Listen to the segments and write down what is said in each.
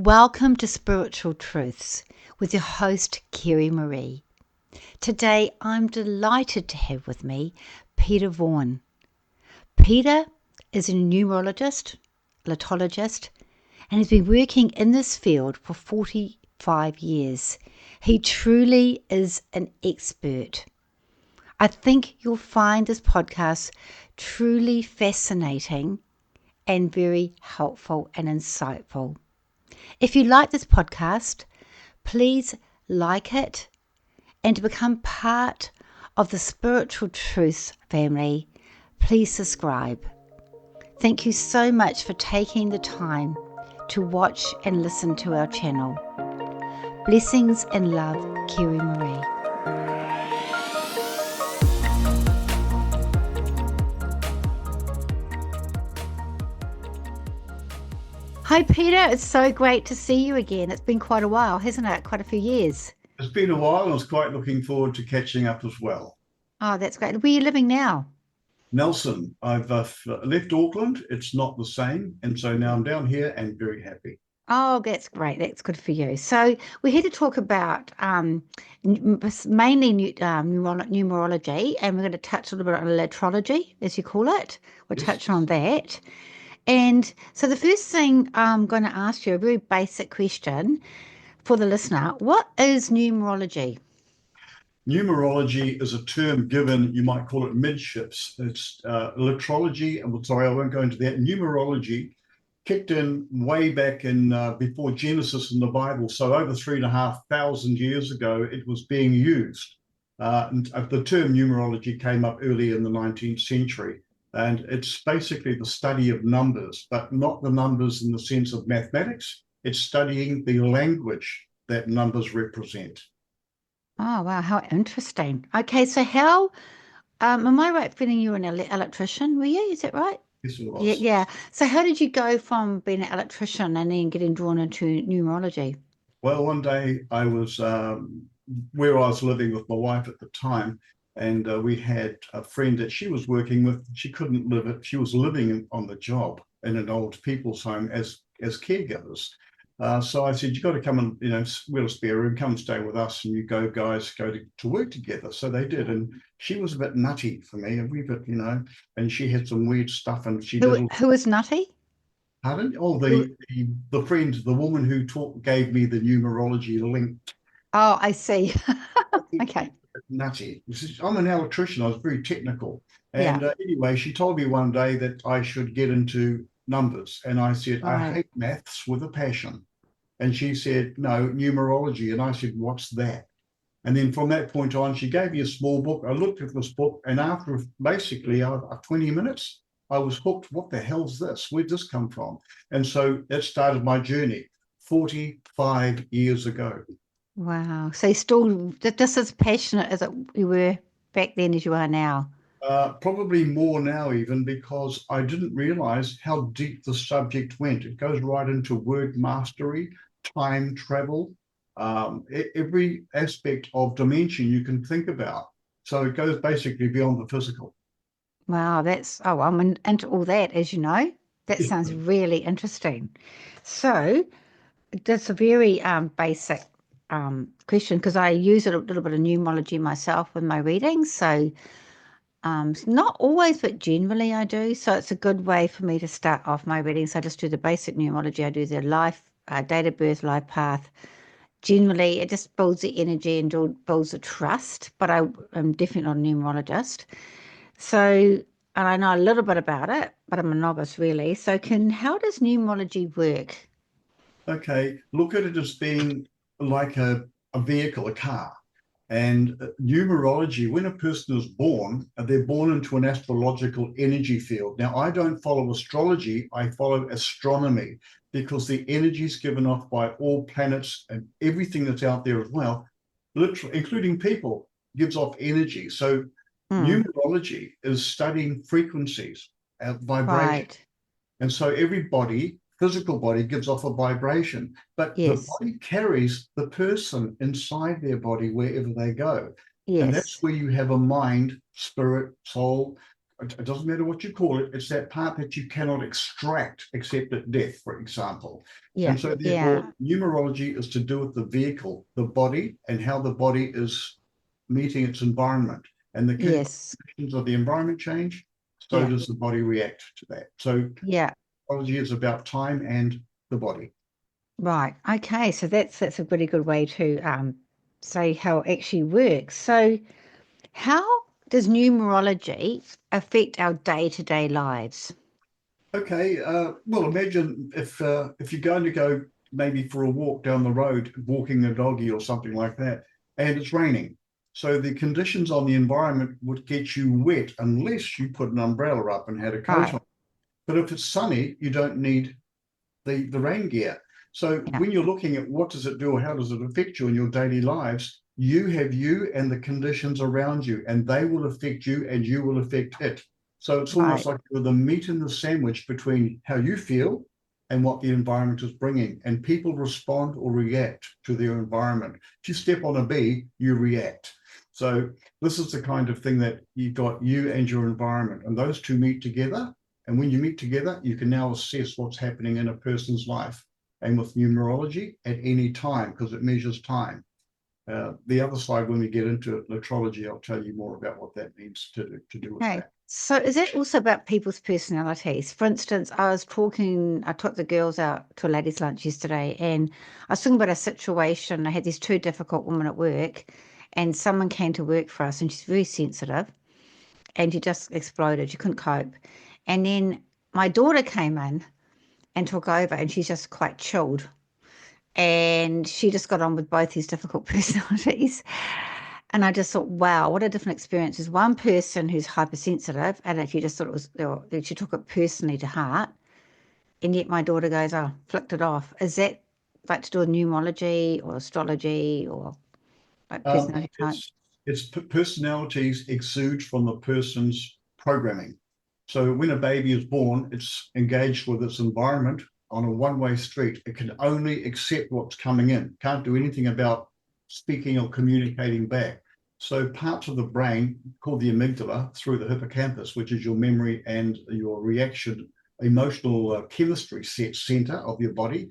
Welcome to Spiritual Truths with your host, Kerry-Marie. Today, I'm delighted to have with me Peter Vaughan. Peter is a numerologist, Lrologist, and has been working in this field for 45 years. He truly is an expert. I think you'll find this podcast truly fascinating and very helpful and insightful. If you like this podcast, please like it, and to become part of the Spiritual Truths family, please subscribe. Thank you so much for taking the time to watch and listen to our channel. Blessings and love, Kerry-Marie. Hi Peter, it's so great to see you again. It's been quite a while, hasn't it? Quite a few years. It's been a while, and I was quite looking forward to catching up as well. Oh, that's great. Where are you living now? Nelson, I've left Auckland. It's not the same. And so now I'm down here and very happy. Oh, that's great. That's good for you. So we're here to talk about mainly numerology, and we're going to touch a little bit on Lrology, as you call it. We'll Yes. touch on that. And so the first thing I'm going to ask you, a very basic question for the listener. What is numerology? Numerology is a term given, you might call it midships. It's Lrology, and sorry, I won't go into that. Numerology kicked in way back in before Genesis in the Bible. So over 3,500 years ago, it was being used. The term numerology came up early in the 19th century. And it's basically the study of numbers, but not the numbers in the sense of mathematics. It's studying the language that numbers represent. Oh, wow, how interesting. Okay, so how, am I right feeling you were an electrician, were you? Is that right? Yes, it Yeah, was. yeah. So how did you go from being an electrician and then getting drawn into numerology? Well, one day I was where I was living with my wife at the time, and we had a friend that she was working with. She couldn't live it. She was living on the job in an old people's home as caregivers. So I said, "You got to come and we'll spare room. Come and stay with us, and you guys go to work together." So they did, and she was a bit nutty for me, a wee bit, and she had some weird stuff, and she did. Who is Nutty? Pardon? Oh, Who? the friend, the woman who gave me the numerology link. Oh, I see. Okay. Nutty. I'm an electrician. I was very technical, Yeah. and anyway, she told me one day that I should get into numbers, and I said I Right. hate maths with a passion, and she said no, numerology, and I said what's that? And then from that point on, she gave me a small book. I looked at this book, and after basically 20 minutes, I was hooked. What the hell's this? Where'd this come from? And so that started my journey 45 years ago. Wow. So you still just as passionate as you were back then as you are now. Probably more now, even because I didn't realize how deep the subject went. It goes right into word mastery, time travel, every aspect of dimension you can think about. So it goes basically beyond the physical. Wow, I'm into all that, as you know. That sounds really interesting. So that's a very basic question because I use a little bit of numerology myself with my readings. So not always, but generally I do. So it's a good way for me to start off my readings. I just do the basic numerology. I do the life, date of birth, life path. Generally, it just builds the energy and builds the trust. But I'm definitely not a numerologist. So, and I know a little bit about it, but I'm a novice really. So how does numerology work? Okay, look at it as being like a vehicle, a car. And numerology, when a person is born, they're born into an astrological energy field. Now, I don't follow astrology, I follow astronomy because the energy is given off by all planets and everything that's out there as well, literally, including people, gives off energy. So, Hmm, numerology is studying frequencies, vibration. right. And so every body, physical body, gives off a vibration, but the Yes. body carries the person inside their body wherever they go. And that's Yes. where you have a mind, spirit, soul, it doesn't matter what you call it, it's that part that you cannot extract except at death, for example. Yeah. And so Yeah. therefore, numerology is to do with the vehicle, the body, and how the body is meeting its environment. And the Yes. conditions of the environment change, so Yeah. does the body react to that. So Yeah. numerology is about time and the body. Right. Okay. So that's a pretty good way to say how it actually works. So how does numerology affect our day-to-day lives? Okay, well, imagine if you're going to go maybe for a walk down the road, walking a doggy or something like that, and it's raining. So the conditions on the environment would get you wet unless you put an umbrella up and had a coat Right. on. But if it's sunny, you don't need the rain gear. So Yeah. when you're looking at what does it do or how does it affect you in your daily lives, you have you and the conditions around you, and they will affect you and you will affect it. So it's almost Right. like you're the meat in the sandwich between how you feel and what the environment is bringing. And people respond or react to their environment. If you step on a bee, you react. So this is the kind of thing that you've got you and your environment, and those two meet together. And when you meet together, you can now assess what's happening in a person's life. And with numerology, at any time, because it measures time. The other side, when we get into it, Lrology, I'll tell you more about what that means to do with Okay. that. So is it also about people's personalities? For instance, I took the girls out to a ladies' lunch yesterday and I was talking about a situation. I had these two difficult women at work and someone came to work for us and she's very sensitive and she just exploded. She couldn't cope. And then my daughter came in and took over and she's just quite chilled. And she just got on with both these difficult personalities. And I just thought, wow, what a different experience. There's one person who's hypersensitive, and if you just thought it was, or that she took it personally to heart, and yet my daughter goes, oh, flicked it off. Is that like to do with numerology or astrology or like Um, personality type? it's it's personalities exude from the person's programming. So when a baby is born, it's engaged with its environment on a one-way street. It can only accept what's coming in. Can't do anything about speaking or communicating back. So parts of the brain called the amygdala through the hippocampus, which is your memory and your reaction, emotional chemistry set center of your body,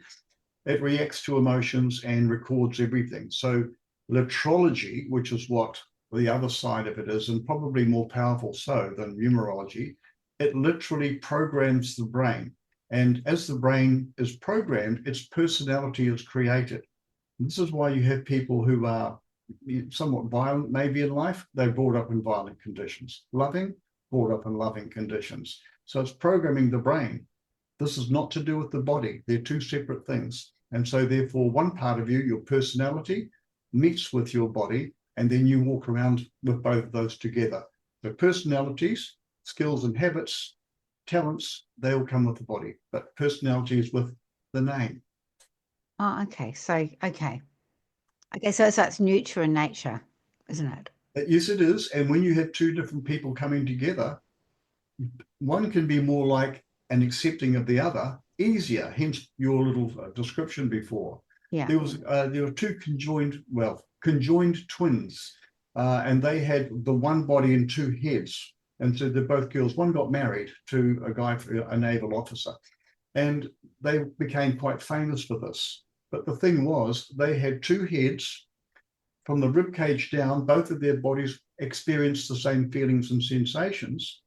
it reacts to emotions and records everything. So Lrology, which is what the other side of it is, and probably more powerful so than numerology, it literally programs the brain. And as the brain is programmed, its personality is created. And this is why you have people who are somewhat violent, maybe in life. They're brought up in violent conditions. Loving, brought up in loving conditions. So it's programming the brain. This is not to do with the body. They're two separate things. And so therefore, one part of you, your personality, meets with your body, and then you walk around with both of those together. So personalities, skills and habits, talents, they all come with the body, but personality is with the name. Oh, okay. So it's nurture and nature, isn't it? Yes, it is. And when you have two different people coming together, one can be more like an accepting of the other, easier. Hence your little description before. Yeah. There were two conjoined twins, and they had the one body and two heads. And so they're both girls. One got married to a guy, a naval officer, and they became quite famous for this. But the thing was, they had two heads from the rib cage down. Both of their bodies experienced the same feelings and sensations,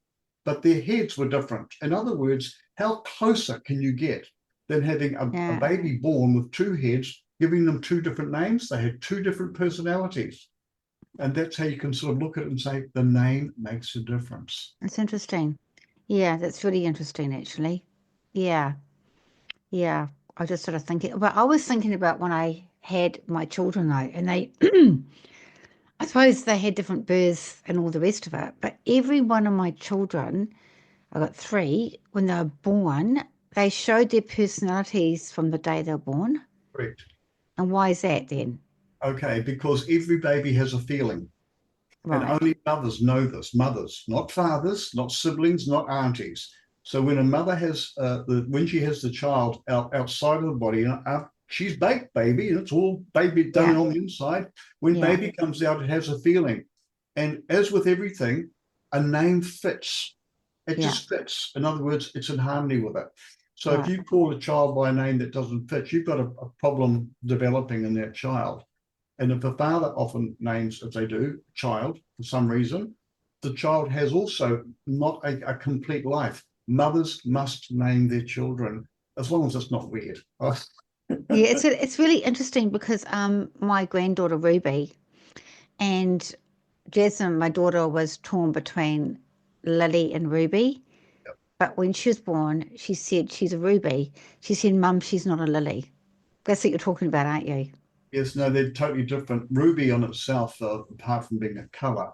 but their heads were different. In other words, how closer can you get than having a Yeah. baby born with two heads, giving them two different names? They had two different personalities. And that's how you can sort of look at it and say the name makes a difference. It's interesting. Yeah, that's really interesting, actually. Yeah. Yeah, I just sort of thinking, but I was thinking about when I had my children though, and they, I suppose they had different births and all the rest of it, but every one of my children, I got three, when they were born, they showed their personalities from the day they were born. Correct. And why is that then? Okay, because every baby has a feeling. And Right. only mothers know this. Mothers, not fathers, not siblings, not aunties. So when a mother has when she has the child outside of the body, she's baked baby, and it's all baby done Yeah. on the inside. When Yeah. baby comes out, it has a feeling. And as with everything, a name fits. It Yeah. just fits. In other words, it's in harmony with it. So if Right. you call a child by a name that doesn't fit, you've got a problem developing in that child. And if a father often names, if they do, child for some reason, the child has also not a complete life. Mothers must name their children as long as it's not weird. Yeah, it's really interesting because my granddaughter Ruby and Jasmine, my daughter, was torn between Lily and Ruby. But when she was born, she said she's a Ruby. She said, Mum, she's not a Lily. That's what you're talking about, aren't you? Yes, no, they're totally different. Ruby on itself, apart from being a color,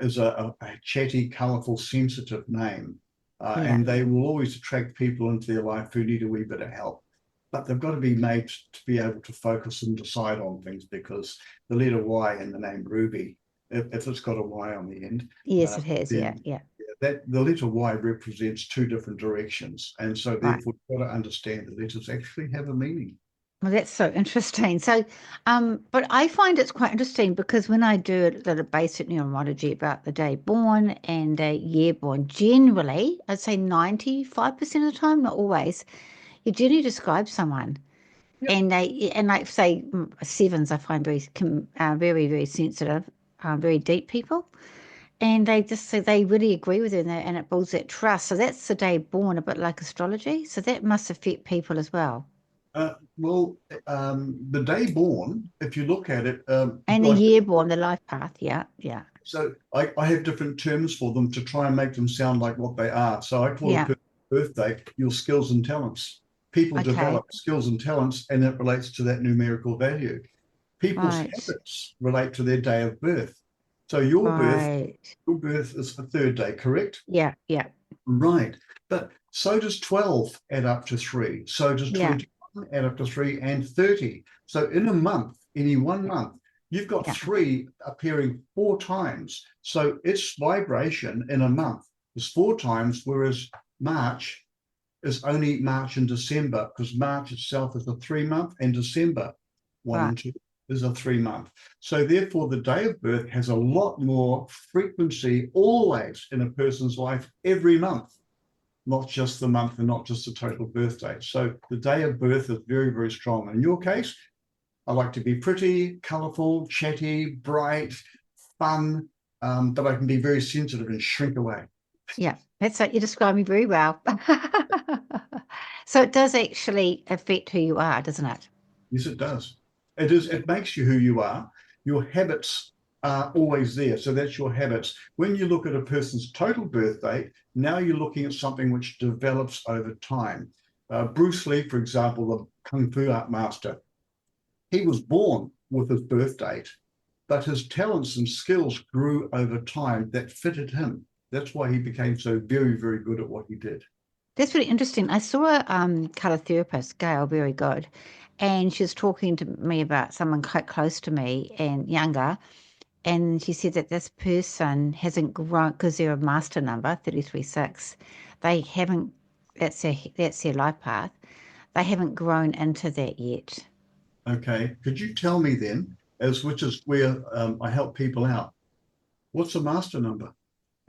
is a chatty, colorful, sensitive name. Yeah. And they will always attract people into their life who need a wee bit of help. But they've got to be made to be able to focus and decide on things, because the letter Y in the name Ruby, if it's got a Y on the end, Yes, it has. Yeah, then yeah. that the letter Y represents two different directions. And so Right. therefore you've got to understand the letters actually have a meaning. Well, that's so interesting. So, but I find it's quite interesting because when I do a little basic numerology about the day born and the year born, generally, I'd say 95% of the time, not always, you generally describe someone. Yep. And like say sevens, I find very, very sensitive, very deep people. And they just so they really agree with you and it builds that trust. So that's the day born, a bit like astrology. So that must affect people as well. Well, the day born, if you look at it, And the like, year born, the life path. Yeah, yeah, so I have different terms for them to try and make them sound like what they are. So I call a yeah. person's birthday your skills and talents. People Okay, develop skills and talents, and it relates to that numerical value. People's right, habits relate to their day of birth. So your birth is the third day, correct? Yeah, yeah, Right. But so does 12 add up to 3. So does yeah, 21 add up to 3 and 30. So in a month, any one month, you've got yeah. 3 appearing 4 times. So its vibration in a month is 4 times, whereas March is only March and December, because March itself is a 3-month and December 1 Right. and 2 is a 3-month. So therefore the day of birth has a lot more frequency always in a person's life every month, not just the month and not just the total birthday. So the day of birth is very, very strong. In your case, I like to be pretty, colorful, chatty, bright, fun, but I can be very sensitive and shrink away. Yeah, that's what you describe me very well. So it does actually affect who you are, doesn't it? Yes, it does. It makes you who you are. Your habits are always there. So that's your habits. When you look at a person's total birth date, now you're looking at something which develops over time. Bruce Lee, for example, the Kung Fu art master, he was born with his birth date, but his talents and skills grew over time that fitted him. That's why he became so very, very good at what he did. That's really interesting. I saw a colour therapist, Gail, very good, and she was talking to me about someone quite close to me and younger, and she said that this person hasn't grown because they're a master number, 33-6. They haven't, that's their life path. They haven't grown into that yet. Okay. Could you tell me then, as which is where I help people out, what's a master number?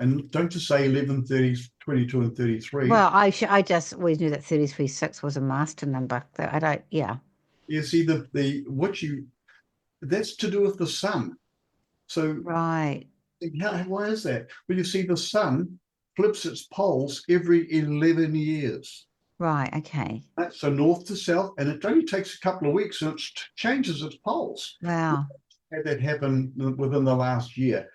And don't just say 11, 30, 22, and 33. Well, I just always knew that 33-6 was a master number. I don't, yeah. You see, that's to do with the sun. So Right, why is that? Well, you see, the sun flips its poles every 11 years. right, okay. Right? So north to south, and it only takes a couple of weeks and it changes its poles. We Wow, had that happen within the last year.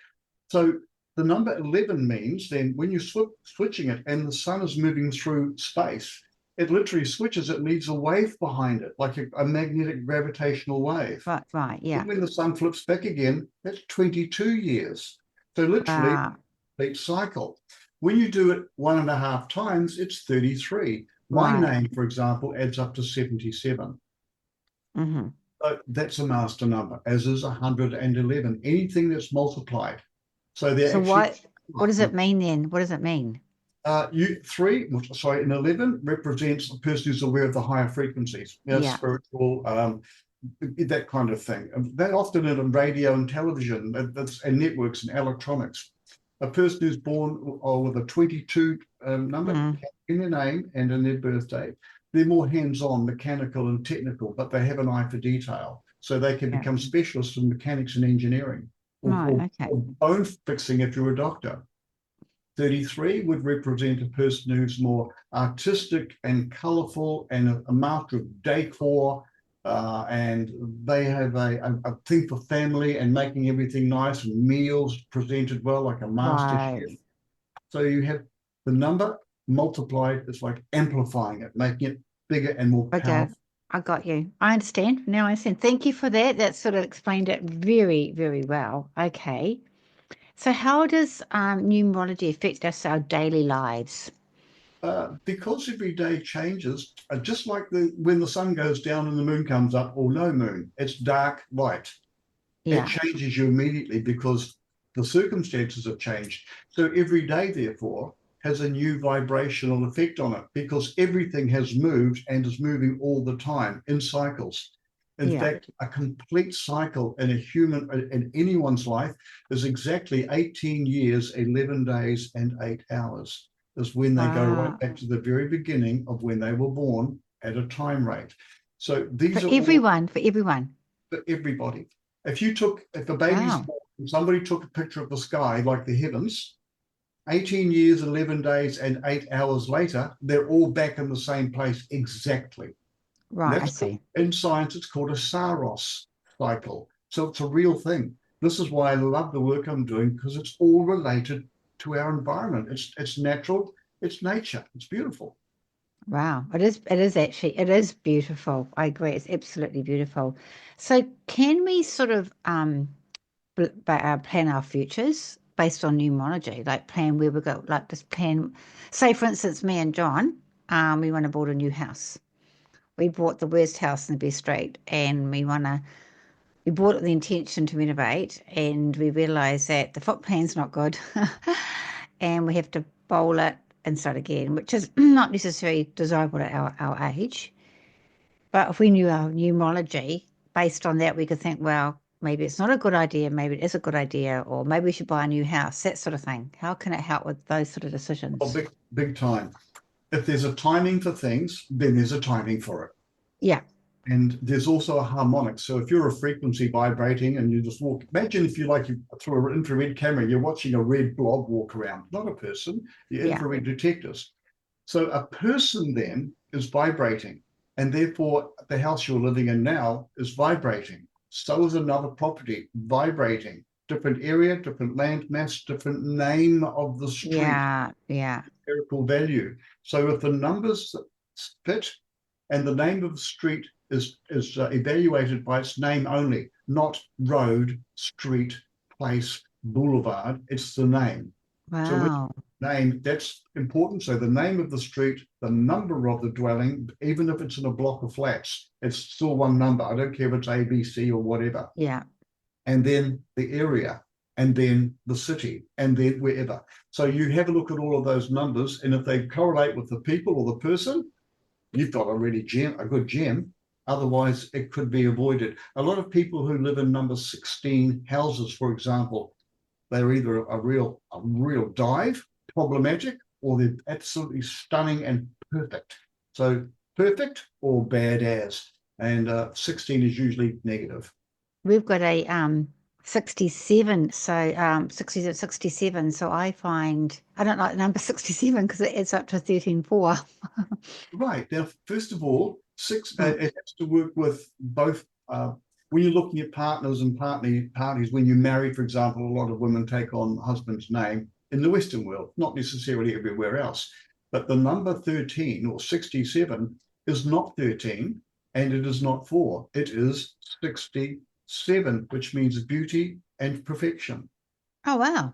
So the number 11 means then when you're switching it and the sun is moving through space, it literally switches, it leaves a wave behind it, like a magnetic gravitational wave. right, right, Then yeah. when the sun flips back again, that's 22 years. So literally, Wow. complete cycle. When you do it 1.5 times, it's 33. My Right. name, for example, adds up to 77. Hmm. So that's a master number, as is 111. Anything that's multiplied. So they're So actually what does it mean then? What does it mean? an 11 represents a person who's aware of the higher frequencies, Yeah. spiritual, that kind of thing. That often in radio and television, and networks and electronics. A person who's born with a 22 number Mm. in their name and in their birthday, they're more hands-on, mechanical and technical, but they have an eye for detail. So they can Yeah. become specialists in mechanics and engineering, Right. Okay. or bone fixing if you're a doctor. 33 would represent a person who's more artistic and colorful and a master of decor, and they have a thing for family and making everything nice and meals presented well, like a master chef. Right. So you have the number multiplied, it's like amplifying it, making it bigger and more Okay. powerful. I got you. I understand. Now I understand. Thank you for that. That sort of explained it very, very well. Okay. So how does numerology affect us, our daily lives? Because every day changes, just like when the sun goes down and the moon comes up, or no moon, it's dark, light. It Yeah. changes you immediately because the circumstances have changed. So every day, therefore, has a new vibrational effect on it because everything has moved and is moving all the time in cycles. In Yeah. fact, a complete cycle in a human, in anyone's life, is exactly 18 years, 11 days, and 8 hours. Is when they go right Wow. back to the very beginning of when they were born at a time rate. So For these are all everyone, for everyone. for everybody. If a baby's Wow. born, and somebody took a picture of the sky, like the heavens, 18 years, 11 days, and 8 hours later, they're all back in the same place exactly. And Right, I that's, see. in science, it's called a Saros cycle. So it's a real thing. This is why I love the work I'm doing, because it's all related to our environment. It's natural, it's nature, it's beautiful. Wow. It is beautiful. I agree. It's absolutely beautiful. So can we sort of plan our futures based on numerology, like plan where we go, like just plan, say for instance, me and John, we want to build a new house. We bought the worst house in the best street and we bought it with the intention to renovate and we realised that the foot plan's not good and we have to bowl it and start again, which is not necessarily desirable at our age. But if we knew our numerology, based on that, we could think, well, maybe it's not a good idea, maybe it is a good idea, or maybe we should buy a new house, that sort of thing. How can it help with those sort of Oh, decisions? big time. If there's a timing for things, then there's a timing for it. Yeah, And there's also a harmonic. So if you're a frequency vibrating and you just walk, imagine if you through an infrared camera, you're watching a red blob walk around, not a person, the yeah, infrared detectors. So a person then is vibrating, and therefore the house you're living in now is vibrating. So is another property vibrating. Different area, different land mass, different name of the street, yeah, yeah, empirical value. So if the numbers fit and the name of the street is evaluated by its name only, not road, street, place, boulevard, it's the name. So when wow, name, that's important. So the name of the street, the number of the dwelling, even if it's in a block of flats, it's still one number. I don't care if it's A, B, C or whatever. yeah. And then the area, and then the city, and then wherever. So you have a look at all of those numbers, and if they correlate with the people or the person, you've got a good gem. Otherwise, it could be avoided. A lot of people who live in number 16 houses, for example, they're either a real dive, problematic, or they're absolutely stunning and perfect. So perfect or bad as, and 16 is usually negative. We've got a 67, so 67. So I don't like the number 67 because it adds up to 13.4. Right. Now, first of all, Mm, it has to work with both. When you're looking at partners and parties, when you marry, for example, a lot of women take on husband's name in the Western world, not necessarily everywhere else. But the number 13 or 67 is not 13 and it is not 4. It is 67, which means beauty and perfection. oh, wow.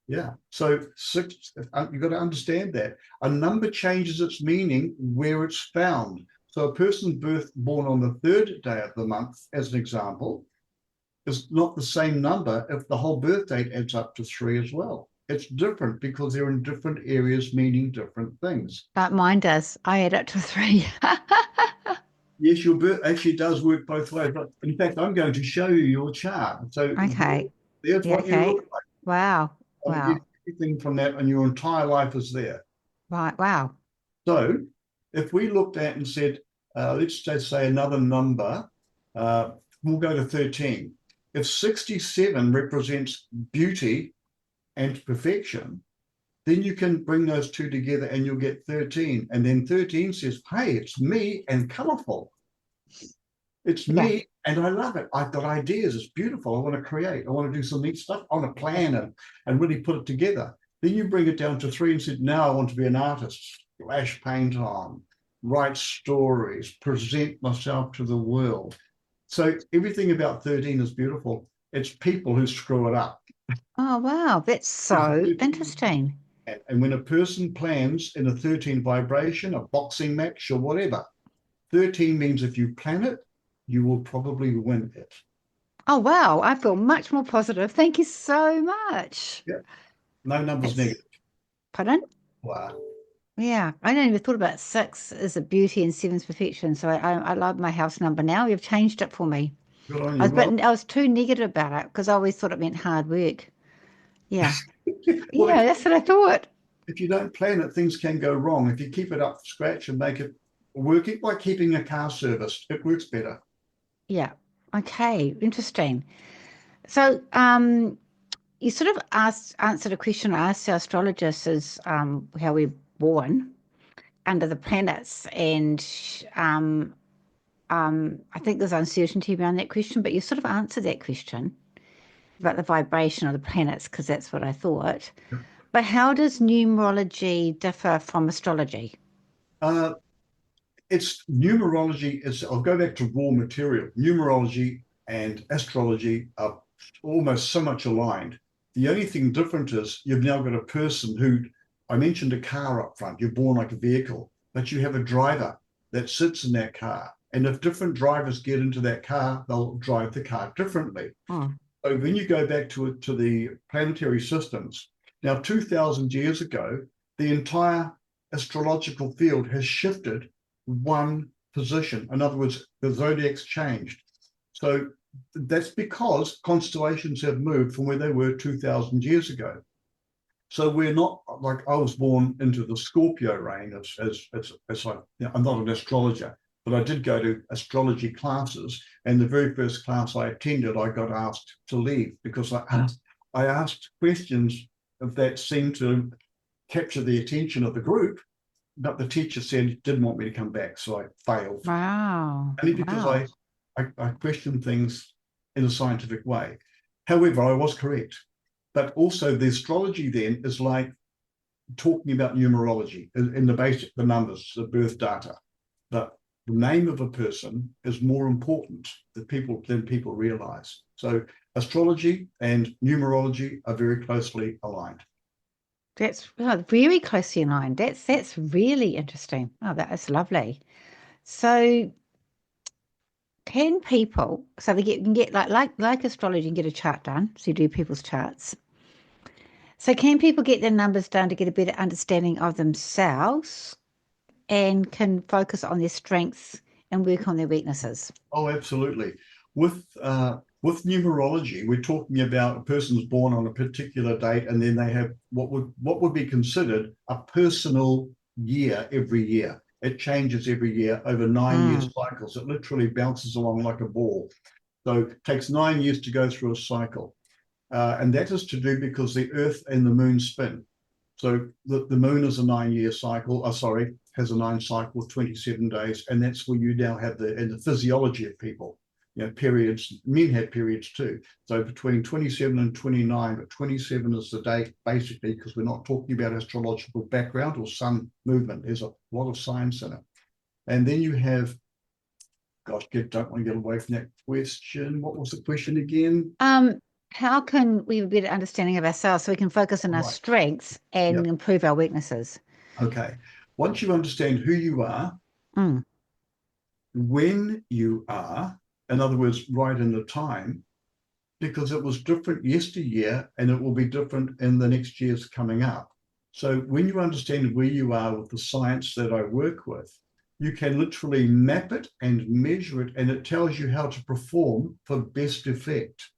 Yeah. So you've got to understand that a number changes its meaning where it's found. So a person born on the third day of the month, as an example, is not the same number if the whole birth date adds up to 3 as well. It's different because they're in different areas meaning different things. But mine does. I add up to 3. Yes, your birth actually does work both ways. But in fact, I'm going to show you your chart. So Okay. there's Yeah, what you okay. look like. Wow. You Wow. everything from that, and your entire life is there. Right. Wow. So if we looked at and said, let's just say another number, uh, we'll go to 13. If 67 represents beauty and perfection, then you can bring those two together and you'll get 13. And then 13 says, hey, it's me and colorful. It's Yeah. me and I love it. I've got ideas. It's beautiful. I want to create. I want to do some neat stuff. I want to plan and really put it together. Then you bring it down to 3 and said, now I want to be an artist, splash paint on, write stories, present myself to the world. So everything about 13 is beautiful. It's people who screw it up. Oh, wow. That's so interesting. And when a person plans in a 13 vibration, a boxing match or whatever, 13 means if you plan it, you will probably win it. Oh, wow. I feel much more positive. Thank you so much. Yeah. No numbers That's, negative. pardon? Wow. Yeah, I never even thought about 6 as a beauty and 7's perfection. So I love my house number now. You've changed it for me. Good on I you. was, Well, but I was too negative about it because I always thought it meant hard work. Yeah. well, Yeah, that's what I thought. if you don't plan it, things can go wrong. If you keep it up from scratch and make it work, it's like keeping a car serviced. It works better. Yeah. Okay. Interesting. So, you sort of answered a question I asked our astrologists is how we're born under the planets, and I think there's uncertainty around that question, but you sort of answered that question about the vibration of the planets because that's what I thought. But how does numerology differ from astrology? Uh, it's numerology. I'll go back to raw material. Numerology and astrology are almost so much aligned. The only thing different is you've now got a person who, I mentioned a car up front, you're born like a vehicle, but you have a driver that sits in that car. And if different drivers get into that car, they'll drive the car differently. Oh, So when you go back to the planetary systems, now 2,000 years ago, the entire astrological field has shifted one position. In other words, the zodiac's changed. So that's because constellations have moved from where they were 2,000 years ago. So we're not like I was born into the Scorpio reign as I, I'm not an astrologer, but I did go to astrology classes. And the very first class I attended, I got asked to leave because I asked questions that seemed to capture the attention of the group, but the teacher said didn't want me to come back, so I failed. wow. Only because Wow. I questioned things in a scientific way. However, I was correct. But also the astrology then is like talking about numerology in the basic, the numbers, the birth data. But the name of a person is more important than people realize. So astrology and numerology are very closely aligned. That's very closely aligned. That's really interesting. Oh, that is lovely. So can people, so they can get like astrology, and get a chart done. So you do people's charts. So can people get their numbers done to get a better understanding of themselves and can focus on their strengths and work on their weaknesses? Oh, absolutely. With numerology, we're talking about a person's born on a particular date, and then they have what would be considered a personal year every year. It changes every year over 9 year Mm. cycles. It literally bounces along like a ball. So it takes 9 years to go through a cycle. And that is to do because the Earth and the Moon spin. So the Moon is a 9 year cycle, sorry, has a 9 cycle of 27 days. And that's where you now have the physiology of people, periods. Men have periods too. So between 27 and 29, but 27 is the date basically because we're not talking about astrological background or sun movement. There's a lot of science in it. And then you have, gosh, don't want to get away from that question. What was the question again? How can we have a better understanding of ourselves so we can focus on our Right. strengths and Yep. improve our weaknesses? Okay. Once you understand who you are, Mm. when you are, in other words, right in the time, because it was different yesteryear and it will be different in the next years coming up. So when you understand where you are with the science that I work with, you can literally map it and measure it, and it tells you how to perform for best effect.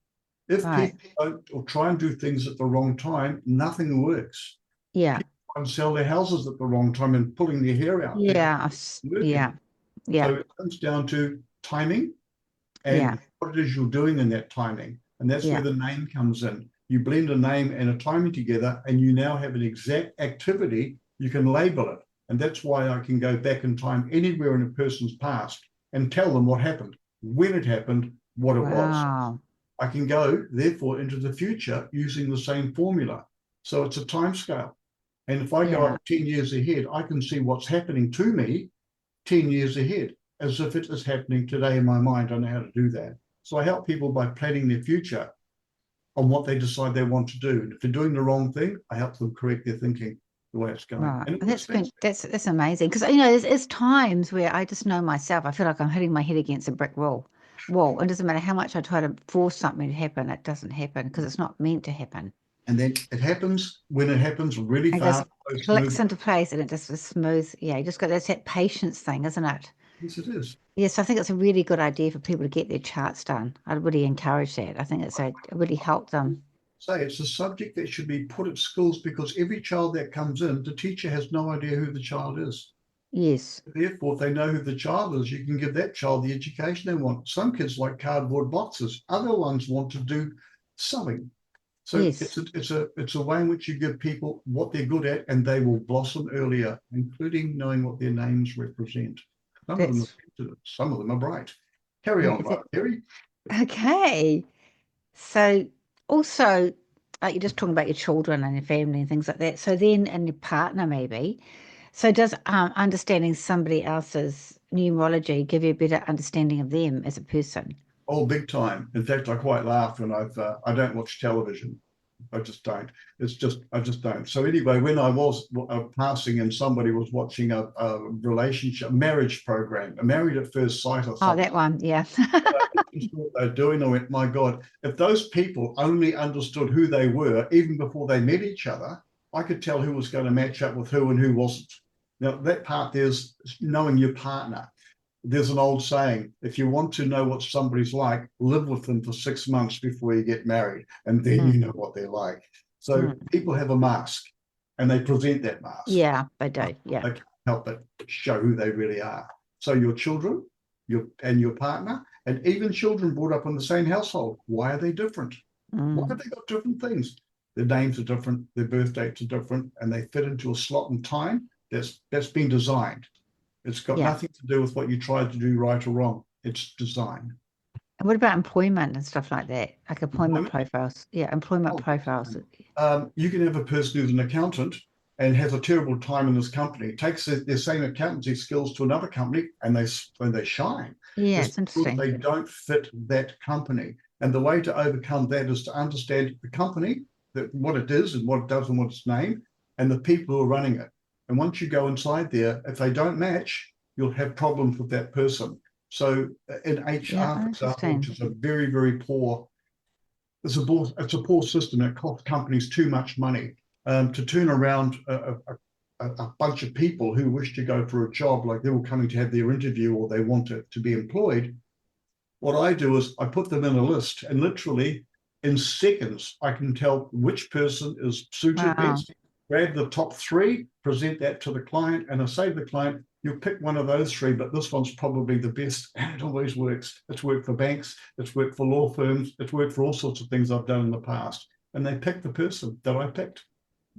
If Right. people don't or try and do things at the wrong time, nothing works. Yeah. Try and sell their houses at the wrong time and pulling their hair out. It Yeah. working. Yeah. Yeah. So it comes down to timing Yeah. and what it is you're doing in that timing. And that's where Yeah. the name comes in. You blend a name and a timing together, and you now have an exact activity. You can label it. And that's why I can go back in time anywhere in a person's past and tell them what happened, when it happened, what it was. Wow. I can go, therefore, into the future using the same formula. So it's a time scale. And if I go Yeah. up 10 years ahead, I can see what's happening to me 10 years ahead, as if it is happening today in my mind. I know how to do that. So I help people by planning their future on what they decide they want to do. And if they're doing the wrong thing, I help them correct their thinking the way it's going. Right. And it And works best. that's amazing. Because there's times where I just know myself, I feel like I'm hitting my head against a brick wall. It doesn't matter how much I try to force something to happen, it doesn't happen because it's not meant to happen. And then it happens when it happens really It just fast, so clicks smooth. into place and it just is smooth. Yeah, you just got that's that patience thing, isn't it? Yes, it is. Yes, I think it's a really good idea for people to get their charts done. I'd really encourage that. I think it really help them. Say it's a subject that should be put at schools because every child that comes in, the teacher has no idea who the child is. Yes, Therefore, if they know who the child is, you can give that child the education they want. Some kids like cardboard boxes. Other ones want to do sewing. So yes, it's a way in which you give people what they're good at, and they will blossom earlier, including knowing what their names represent. Some of them are that's sensitive, some of them are bright. Carry yeah, on, Kerry. okay. So also, you're just talking about your children and your family and things like that. So then, and your partner maybe. So does understanding somebody else's numerology give you a better understanding of them as a person? Oh, big time. In fact, I quite laugh when I don't watch television. I just don't. I just don't. So anyway, when I was passing and somebody was watching a relationship, marriage program, a Married at First Sight or Oh, something, that one, yeah. what they're doing, I went, my God, if those people only understood who they were, even before they met each other, I could tell who was going to match up with who and who wasn't. Now, that part, there's knowing your partner. There's an old saying, if you want to know what somebody's like, live with them for 6 months before you get married, and then you know what they're like. So Mm. people have a mask and they present that mask. Yeah, they do. Yeah. They can't help but show who they really are. So your children, your partner, and even children brought up in the same household, why are they different? Why have Mm. they got different things? Their names are different, their birth dates are different, and they fit into a slot in time that's been designed. It's got Yeah. nothing to do with what you tried to do right or wrong. It's design. And what about employment and stuff like that? Like employment Employment. profiles. Yeah, employment Oh, big profiles. time. You can have a person who's an accountant and has a terrible time in this company, takes their same accountancy skills to another company, and they shine. Yeah, It's it's because interesting. they don't fit that company. And the way to overcome that is to understand the company, that what it is and what it does and what it's named, and the people who are running it. And once you go inside there, if they don't match, you'll have problems with that person. So in Yeah, HR, for example, which interesting. is a very, very poor it's a poor system. It costs companies too much money to turn around a bunch of people who wish to go for a job, like they're all coming to have their interview or they want to be employed. What I do is I put them in a list, and literally in seconds, I can tell which person is suited Wow. best, grab the top three, present that to the client, and I say to the client, you pick one of those three, but this one's probably the best. And it always works. It's worked for banks, it's worked for law firms, it's worked for all sorts of things I've done in the past. And they picked the person that I picked.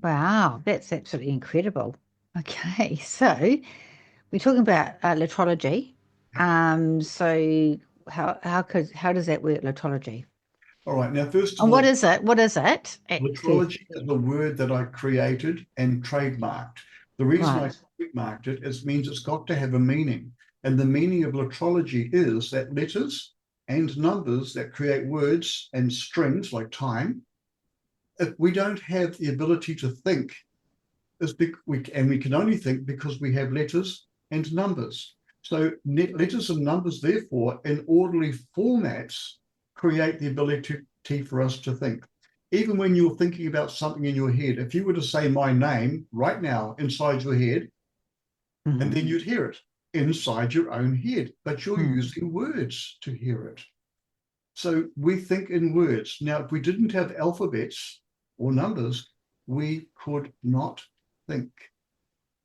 Wow, that's absolutely incredible. Okay, so we're talking about literology. So how does that work, literology? All right. Now, first of And what all, is it? What is it? Lrology is a word that I created and trademarked. The reason I Right. trademarked it is means it's got to have a meaning. And the meaning of Lrology is that letters and numbers that create words and strings like time, if we don't have the ability to think, we can only think because we have letters and numbers. So letters and numbers, therefore, in orderly formats, create the ability for us to think. Even when you're thinking about something in your head, if you were to say my name right now inside your head, and Hmm. then you'd hear it inside your own head, but you're Hmm. using words to hear it. So we think in words. Now, if we didn't have alphabets or numbers, we could not think.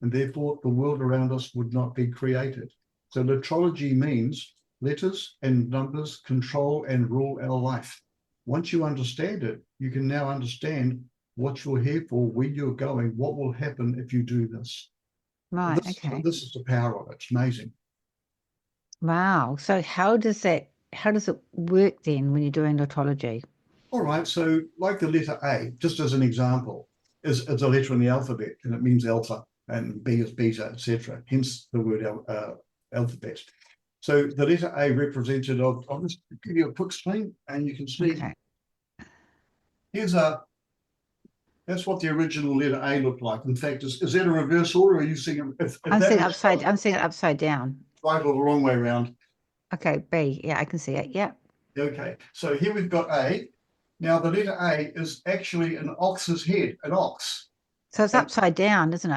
And therefore the world around us would not be created. So Lrology means letters and numbers control and rule our life. Once you understand it, you can now understand what you're here for, where you're going, what will happen if you do this. Right. Okay. This is the power of it. It's amazing. Wow. So how does it work then when you're doing Lrology? All right, so like the letter A, just as an example, is a letter in the alphabet, and it means alpha, and B is beta, etc. Hence the word alphabet. So the letter A represented of, I'll just give you a quick screen, and you can see Okay. here's that's what the original letter A looked like. In fact, is that a reverse order, or are you seeing it? If that was I'm seeing it upside down. right or the wrong way around? Okay, B. Yeah, I can see it. Yeah. Okay, so here we've got A. Now the letter A is actually an ox's head, an ox. So it's And upside down, isn't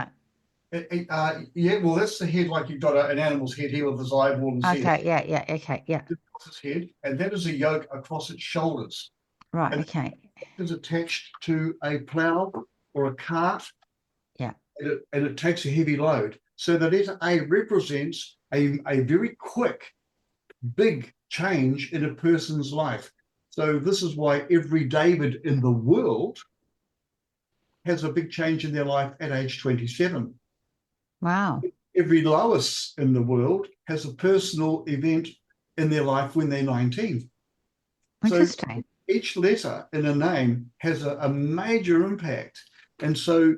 it? yeah, well, that's the head, like you've got an animal's head here with his eyeball and his head. Okay. Yeah. Yeah. Okay. Yeah. Across its head, and that is a yoke across its shoulders. Right. And Okay. it is attached to a plow or a cart, Yeah. and it takes a heavy load. So the letter A represents a very quick, big change in a person's life. So this is why every David in the world has a big change in their life at age 27. Wow. Every Lois in the world has a personal event in their life when they're 19. So Interesting. each letter in a name has a major impact. And so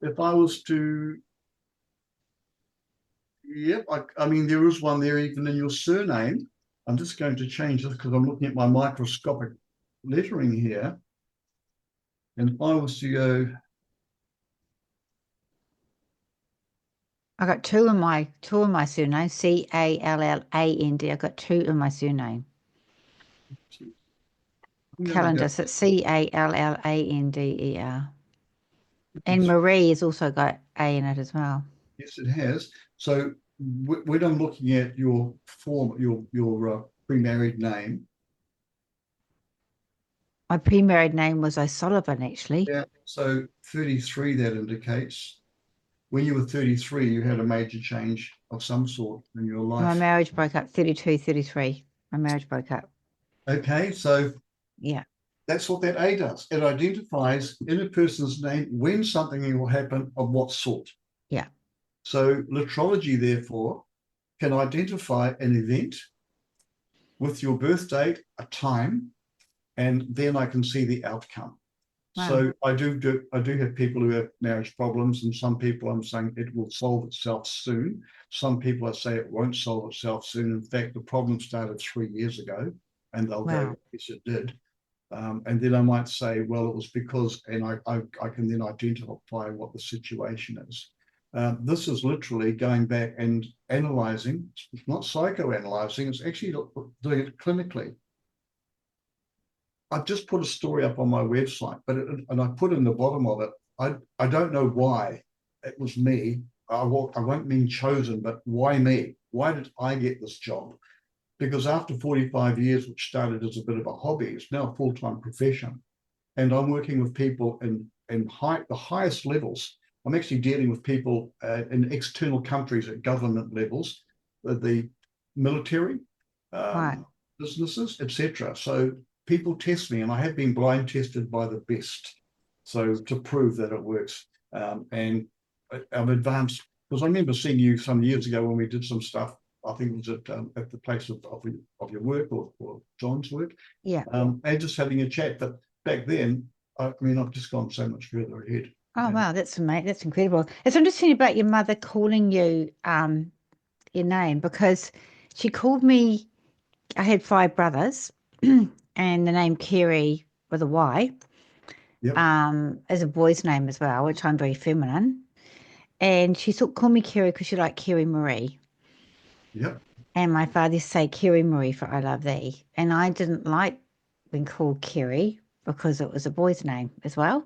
if I was to, yep, I mean, there is one there even in your surname. I'm just going to change this because I'm looking at my microscopic lettering here. And if I was to go, I got two in my surname. Callland. I got two in my surname. I'm going to go, Calendar. So it's Callandander. And Marie has also got A in it as well. yes, it has. So when I'm looking at your form, your pre-married name, My pre-married name was O'Sullivan, actually. yeah, so 33, that indicates when you were 33, you had a major change of some sort in your My life. marriage broke up 32, 33. My marriage broke up. Okay, so Yeah. that's what that A does. It identifies in a person's name when something will happen of what sort. Yeah. So Lrology, therefore, can identify an event with your birth date, a time, and then I can see the outcome. Wow. So I do have people who have marriage problems, and some people I'm saying it will solve itself soon. Some people I say it won't solve itself soon. In fact, the problem started 3 years ago, and they'll go, Wow. yes, it did. And then I might say, well, it was because, and I can then identify what the situation is. This is literally going back and analyzing. It's not psychoanalyzing, it's actually doing it clinically. I've just put a story up on my website, and I put in the bottom of it, I don't know why it was me. I won't mean chosen, but why me? Why did I get this job? Because after 45 years, which started as a bit of a hobby, it's now a full-time profession. And I'm working with people in the highest levels. I'm actually dealing with people in external countries at government levels, the military, Right. businesses, etc. So people test me, and I have been blind tested by the best, so to prove that it works. And I'm advanced because I remember seeing you some years ago when we did some stuff. I think it was at the place of your work or John's work, Yeah. and just having a chat. But back then, I mean, I've just gone so much further ahead. Oh, And wow. That's amazing. That's incredible. It's interesting about your mother calling you your name because she called me. I had five brothers, and the name Kerry with a Y yep, is a boy's name as well, which I'm very feminine. And she thought, call me Kerry because she liked Kerry-Marie. yep, And my father used to say Kerry-Marie for I love thee. And I didn't like being called Kerry because it was a boy's name as well.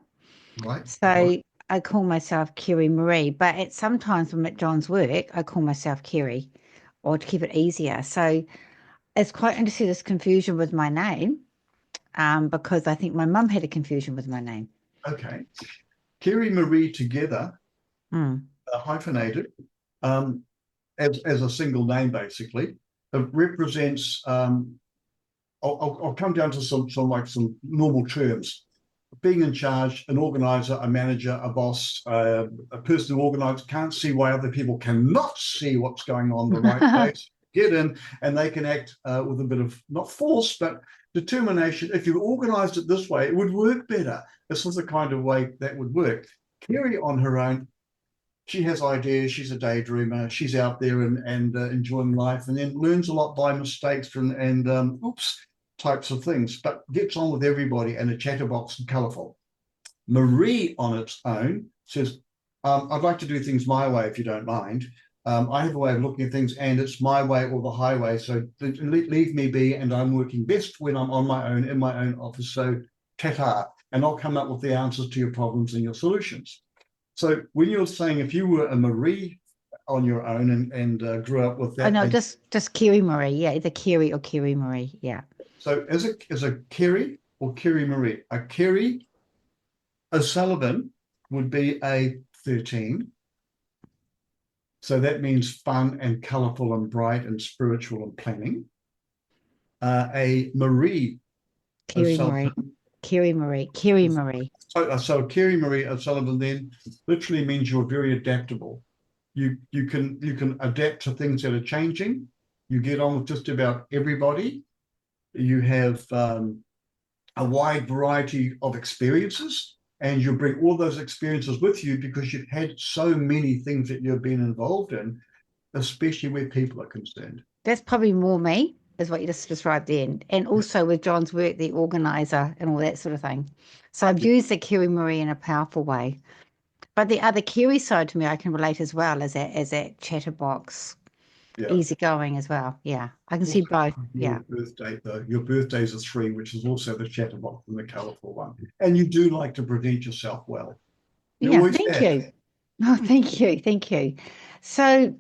right, right, So I call myself Kerry-Marie. But sometimes when I'm at John's work, I call myself Kerry or to keep it easier. So it's quite interesting, this confusion with my name, because I think my mum had a confusion with my name. Okay. Kerry-Marie together, Mm. hyphenated, um, as a single name, basically. It represents, I'll come down to some normal terms. Being in charge, an organizer, a manager, a boss, a person who organizes can't see why other people cannot see what's going on the right place. Get in, and they can act with a bit of, not force, but determination. If you organized it this way, it would work better. This is the kind of way that would work. Kerry on her own, she has ideas. She's a daydreamer. She's out there and enjoying life, and then learns a lot by mistakes and oops types of things, but gets on with everybody and a chatterbox and colourful. Marie on its own says, I'd like to do things my way if you don't mind. I have a way of looking at things and it's my way or the highway. So leave me be, and I'm working best when I'm on my own in my own office. So ta-ta, and I'll come up with the answers to your problems and your solutions. So when you're saying if you were a Marie on your own and grew up with Oh that, no, just Kerry-Marie. Yeah, either Kerry or Kerry-Marie. Yeah. so as a Kerry or Kerry-Marie, a Kerry O'Sullivan would be a 13. So that means fun and colourful and bright and spiritual and planning. A Marie Kerry-Marie. O'Sullivan. Kerry-Marie. Kerry-Marie. So Kerry-Marie O'Sullivan then literally means you're very adaptable. You can adapt to things that are changing. You get on with just about everybody. You have a wide variety of experiences, and you bring all those experiences with you because you've had so many things that you've been involved in, especially where people are concerned. That's probably more me, is what you just described then. And also with John's work, the organizer and all that sort of thing. So I've used the Kerry-Marie in a powerful way. But the other Kerry side to me, I can relate as well as that chatterbox, Yeah. easygoing as well. Yeah, I can see Also, both. your Yeah. birthday, though, your birthday's a 3, which is also the chatterbox and the colourful one. And you do like to present yourself well. You Yeah, always thank have. you. Oh, thank you. Thank you. So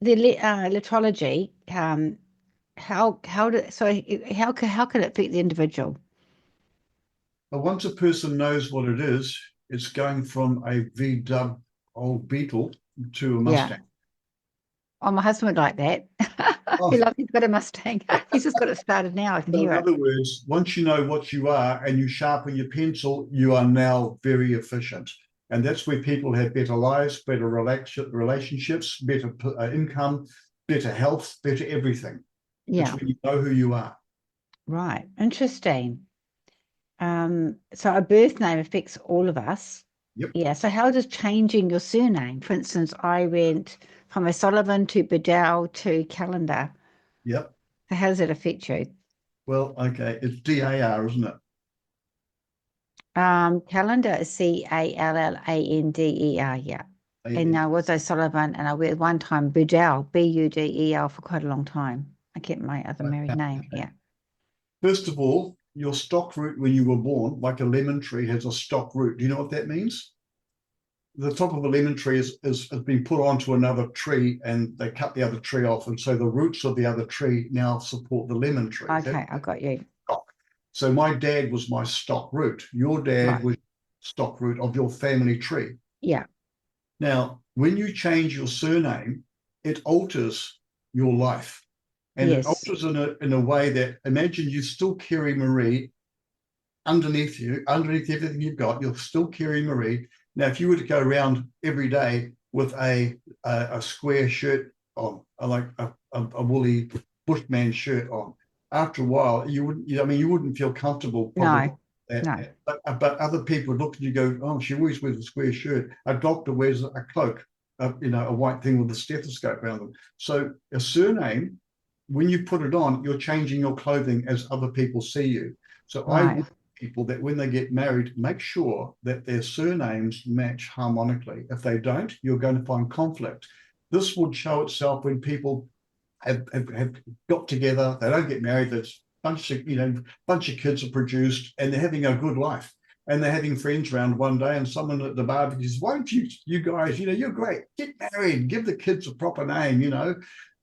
the litrology, how do so how can it affect the individual? But once a person knows what it is, it's going from a V-dub old Beetle to a Yeah. Mustang. Oh, my husband would like that. Oh, He's got a Mustang. He's just got it started now. I can so in hear it. other words, once you know what you are and you sharpen your pencil, you are now very efficient. And that's where people have better lives, better relationships, better income, better health, better everything. It's Yeah. when you know who you are. Right. Interesting. So a birth name affects all of us. Yep, Yeah. So how does changing your surname? For instance, I went from O'Sullivan to Bedell to Calendar. yep. So how does it affect you? Well, okay, it's DAR, isn't it? Calendar is Callandander. Yeah. And I was O'Sullivan, and I went one time Budell, Budel, for quite a long time. I kept my other married name. Yeah. First of all, your stock root when you were born, like a lemon tree, has a stock root. Do you know what that means? The top of a lemon tree has been put onto another tree and they cut the other tree off. And so the roots of the other tree now support the lemon tree. Okay, I got you. Stock. So my dad was my stock root. Your dad Right. was stock root of your family tree. Yeah. Now, when you change your surname, it alters your life. And it Yes. alters in a way that, imagine you still Kerry-Marie underneath you, underneath everything you've got, you'll still Kerry-Marie. Now, if you were to go around every day with a square shirt on, like a woolly bushman shirt on, after a while, you wouldn't feel comfortable probably. No. No. But other people would look at you and go, oh, she always wears a square shirt. A doctor wears a cloak, a white thing with a stethoscope around them. So a surname, when you put it on, you're changing your clothing as other people see you. So I Right. want people that when they get married, make sure that their surnames match harmonically. If they don't, you're going to find conflict. This would show itself when people have got together, they don't get married, there's bunch of kids are produced and they're having a good life. And they're having friends around one day, and someone at the barbecue says, why don't you guys, you're great, get married, give the kids a proper name,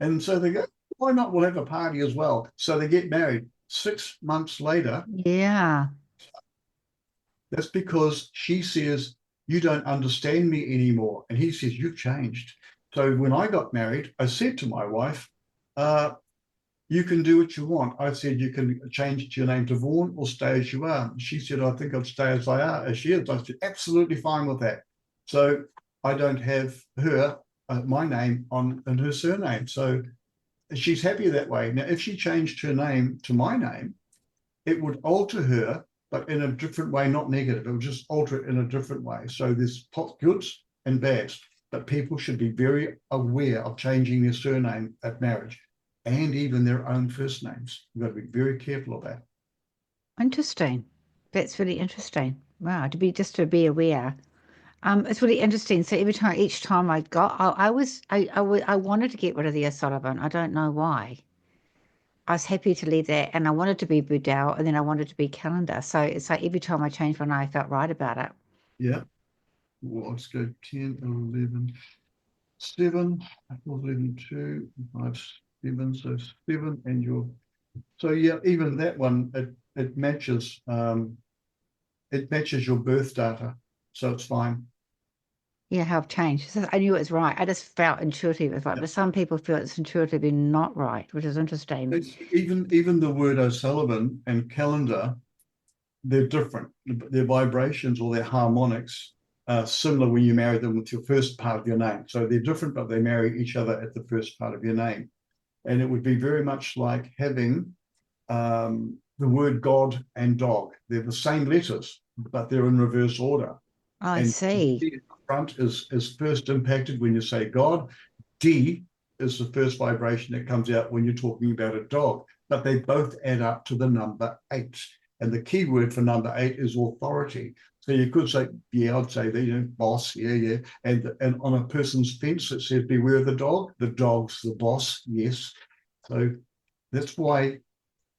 And so they go, Why not? We'll have a party as well. So they get married. 6 months later, Yeah. that's because she says, you don't understand me anymore. And he says, you've changed. So when I got married, I said to my wife, uh, you can do what you want. I said, you can change your name to Vaughan or stay as you are. She said, I think I'd stay as I are, as she is. I said, absolutely fine with that. So I don't have her, my name on in her surname. So she's happy that way. Now, if she changed her name to my name, it would alter her, but in a different way, not negative. It would just alter it in a different way. So there's goods and bads, but people should be very aware of changing their surname at marriage and even their own first names. You've got to be very careful of that. Interesting. That's really interesting. Wow, to be aware. It's really interesting. So each time I got, I wanted to get rid of the O'Sullivan. I don't know why. I was happy to leave that, and I wanted to be Budell, and then I wanted to be Calendar. So it's like every time I changed one, I felt right about it. Yeah. Well, let's go 10, 11, 7, 11, 2, 5, 7. So 7 and your. So yeah, even that one, it matches. It matches your birth data, so it's fine. Yeah, how I've changed. So I knew it was right. I just felt intuitive it was right, Yeah. but some people feel it's intuitively not right, which is interesting. Even the word O'Sullivan and calendar, they're different. Their vibrations or their harmonics are similar when you marry them with your first part of your name. So they're different, but they marry each other at the first part of your name. And it would be very much like having the word God and dog. They're the same letters, but they're in reverse order. I And see. D front is first impacted when you say God. D is the first vibration that comes out when you're talking about a dog, but they both add up to the number 8. And the key word for number 8 is authority. So you could say, yeah, I'd say that, boss, yeah, yeah. And on a person's fence, it says, beware the dog. The dog's the boss, yes. So that's why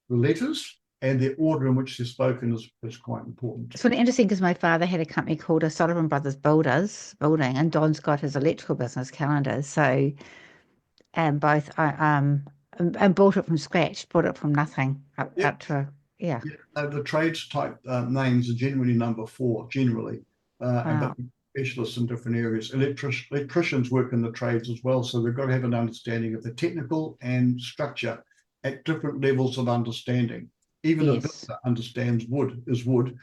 the letters and the order in which they're spoken is quite important. It's really interesting because my father had a company called O'Sullivan Brothers Building, and Don's got his electrical business Calendar. So, and both, and built it from scratch, built it from nothing Yep. up to, yeah. Yeah, the trades type names are generally number 4, generally, but Wow. specialists in different areas. Electricians work in the trades as well, so they've got to have an understanding of the technical and structure at different levels of understanding. Even a Yes. builder understands wood is wood,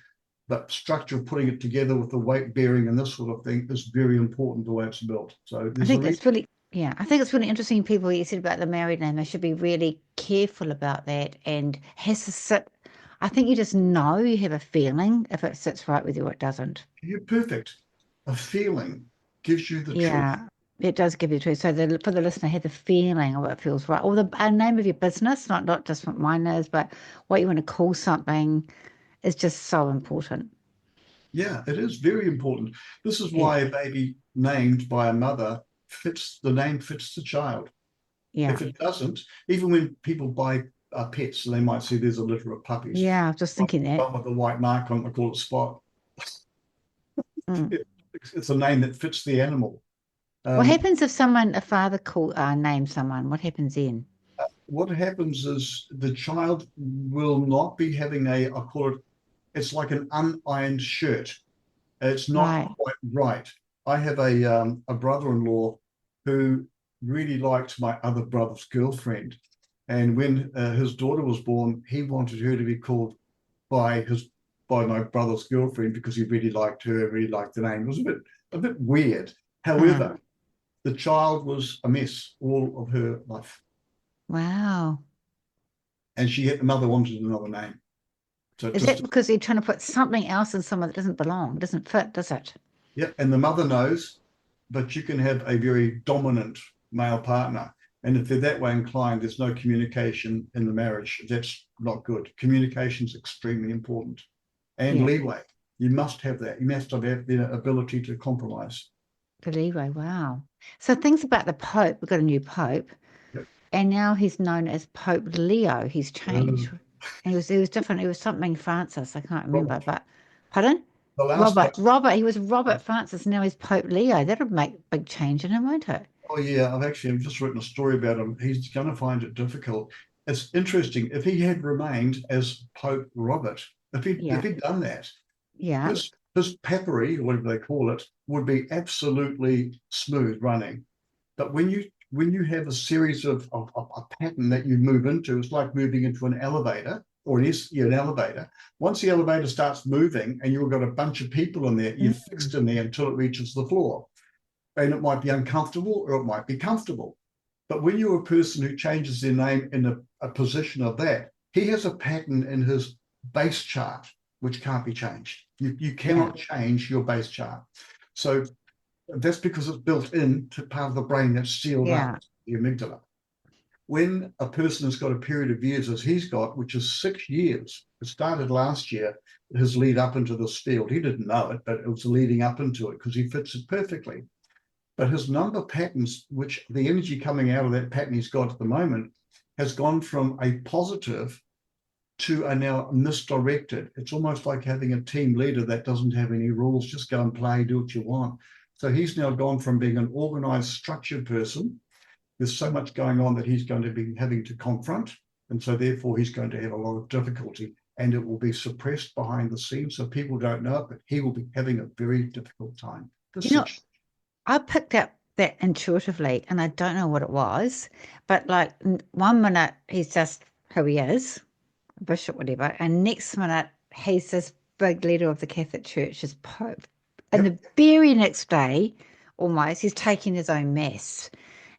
but structure, putting it together with the weight bearing and this sort of thing is very important the way it's built. So I there's a think reason. that's really, yeah, I think it's really interesting. People, you said about the married name, they should be really careful about that and has to sit. I think you just know, you have a feeling if it sits right with you or it doesn't. You're perfect. A feeling gives you the truth. Yeah, it does give you the truth. So for the listener, have the feeling of what feels right, or the name of your business, not just what mine is, but what you want to call something is just so important. Yeah, it is very important. This is Yeah, why a baby named by a mother fits the name fits the child. yeah, If it doesn't, even when people buy pets, they might see there's a litter of puppies. yeah. I was just thinking that. One with a white mark on, I call it Spot. Mm. It's a name that fits the animal. What Um, happens if a father names someone? What happens then? what happens is the child will not be having I call it, it's like an unironed shirt. It's not Right. quite right. I have a brother-in-law who really liked my other brother's girlfriend, and when his daughter was born, he wanted her to be called by his by my brother's girlfriend because he really liked her, really liked the name. It was a bit weird. Mm. However, the child was a mess all of her life, Wow. and the mother wanted another name. So Is that just because they're trying to put something else in someone that doesn't belong, doesn't fit, does it? yeah, and the mother knows, but you can have a very dominant male partner. And if they're that way inclined, there's no communication in the marriage. That's not good. Communication is extremely important. And Yeah. leeway. You must have that. You must have the ability to compromise. The leeway. Wow. So things about the Pope, we've got a new Pope, Yep. and now he's known as Pope Leo. He's changed. Uh, And he was different. He was something Francis. I can't remember, Robert. but pardon? The last pope. He was Robert Francis. Now he's Pope Leo. That'll make a big change in him, won't it? Oh yeah, I've just written a story about him. He's going to find it difficult. It's interesting. If he had remained as Pope Robert, if Yeah, he'd done that, yeah, his papyri, or whatever they call it, would be absolutely smooth running. But when you have a series of a pattern that you move into, it's like moving into an elevator or an elevator. Once the elevator starts moving and you've got a bunch of people in there, you're mm, fixed in there until it reaches the floor. And it might be uncomfortable or it might be comfortable. But when you're a person who changes their name in a position of that, he has a pattern in his base chart which can't be changed. You yeah, cannot change your base chart. So that's because it's built into part of the brain that's sealed up, yeah. the amygdala. When a person has got a period of years as he's got, which is 6 years, it started last year, his lead up into this field. He didn't know it, but it was leading up into it because he fits it perfectly. But his number patterns, which the energy coming out of that pattern he's got at the moment, has gone from a positive to a now misdirected. It's almost like having a team leader that doesn't have any rules, just go and play, do what you want. So he's now gone from being an organized, structured person. There's so much going on that he's going to be having to confront. And so therefore he's going to have a lot of difficulty and it will be suppressed behind the scenes. So people don't know it, but he will be having a very difficult time. You know, I picked up that intuitively, and I don't know what it was, but like 1 minute he's just who he is, bishop, whatever, and next minute he's this big leader of the Catholic Church as Pope. And Yep. the very next day, almost, he's taking his own mass.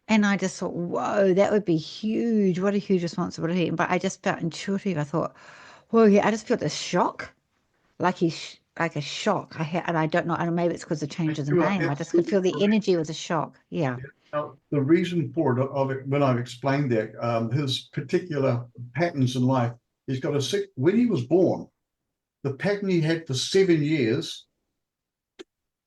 And I just thought, whoa, that would be huge. What a huge responsibility. But I just felt intuitive. I thought, well, yeah, I just felt this shock, like he's like a shock. And I don't know, and maybe it's because of the change of the You are name. I just could absolutely feel the correct. energy was a shock. Yeah. Now, the reason for it, when I've explained that, his particular patterns in life, he's got when he was born, the pattern he had for 7 years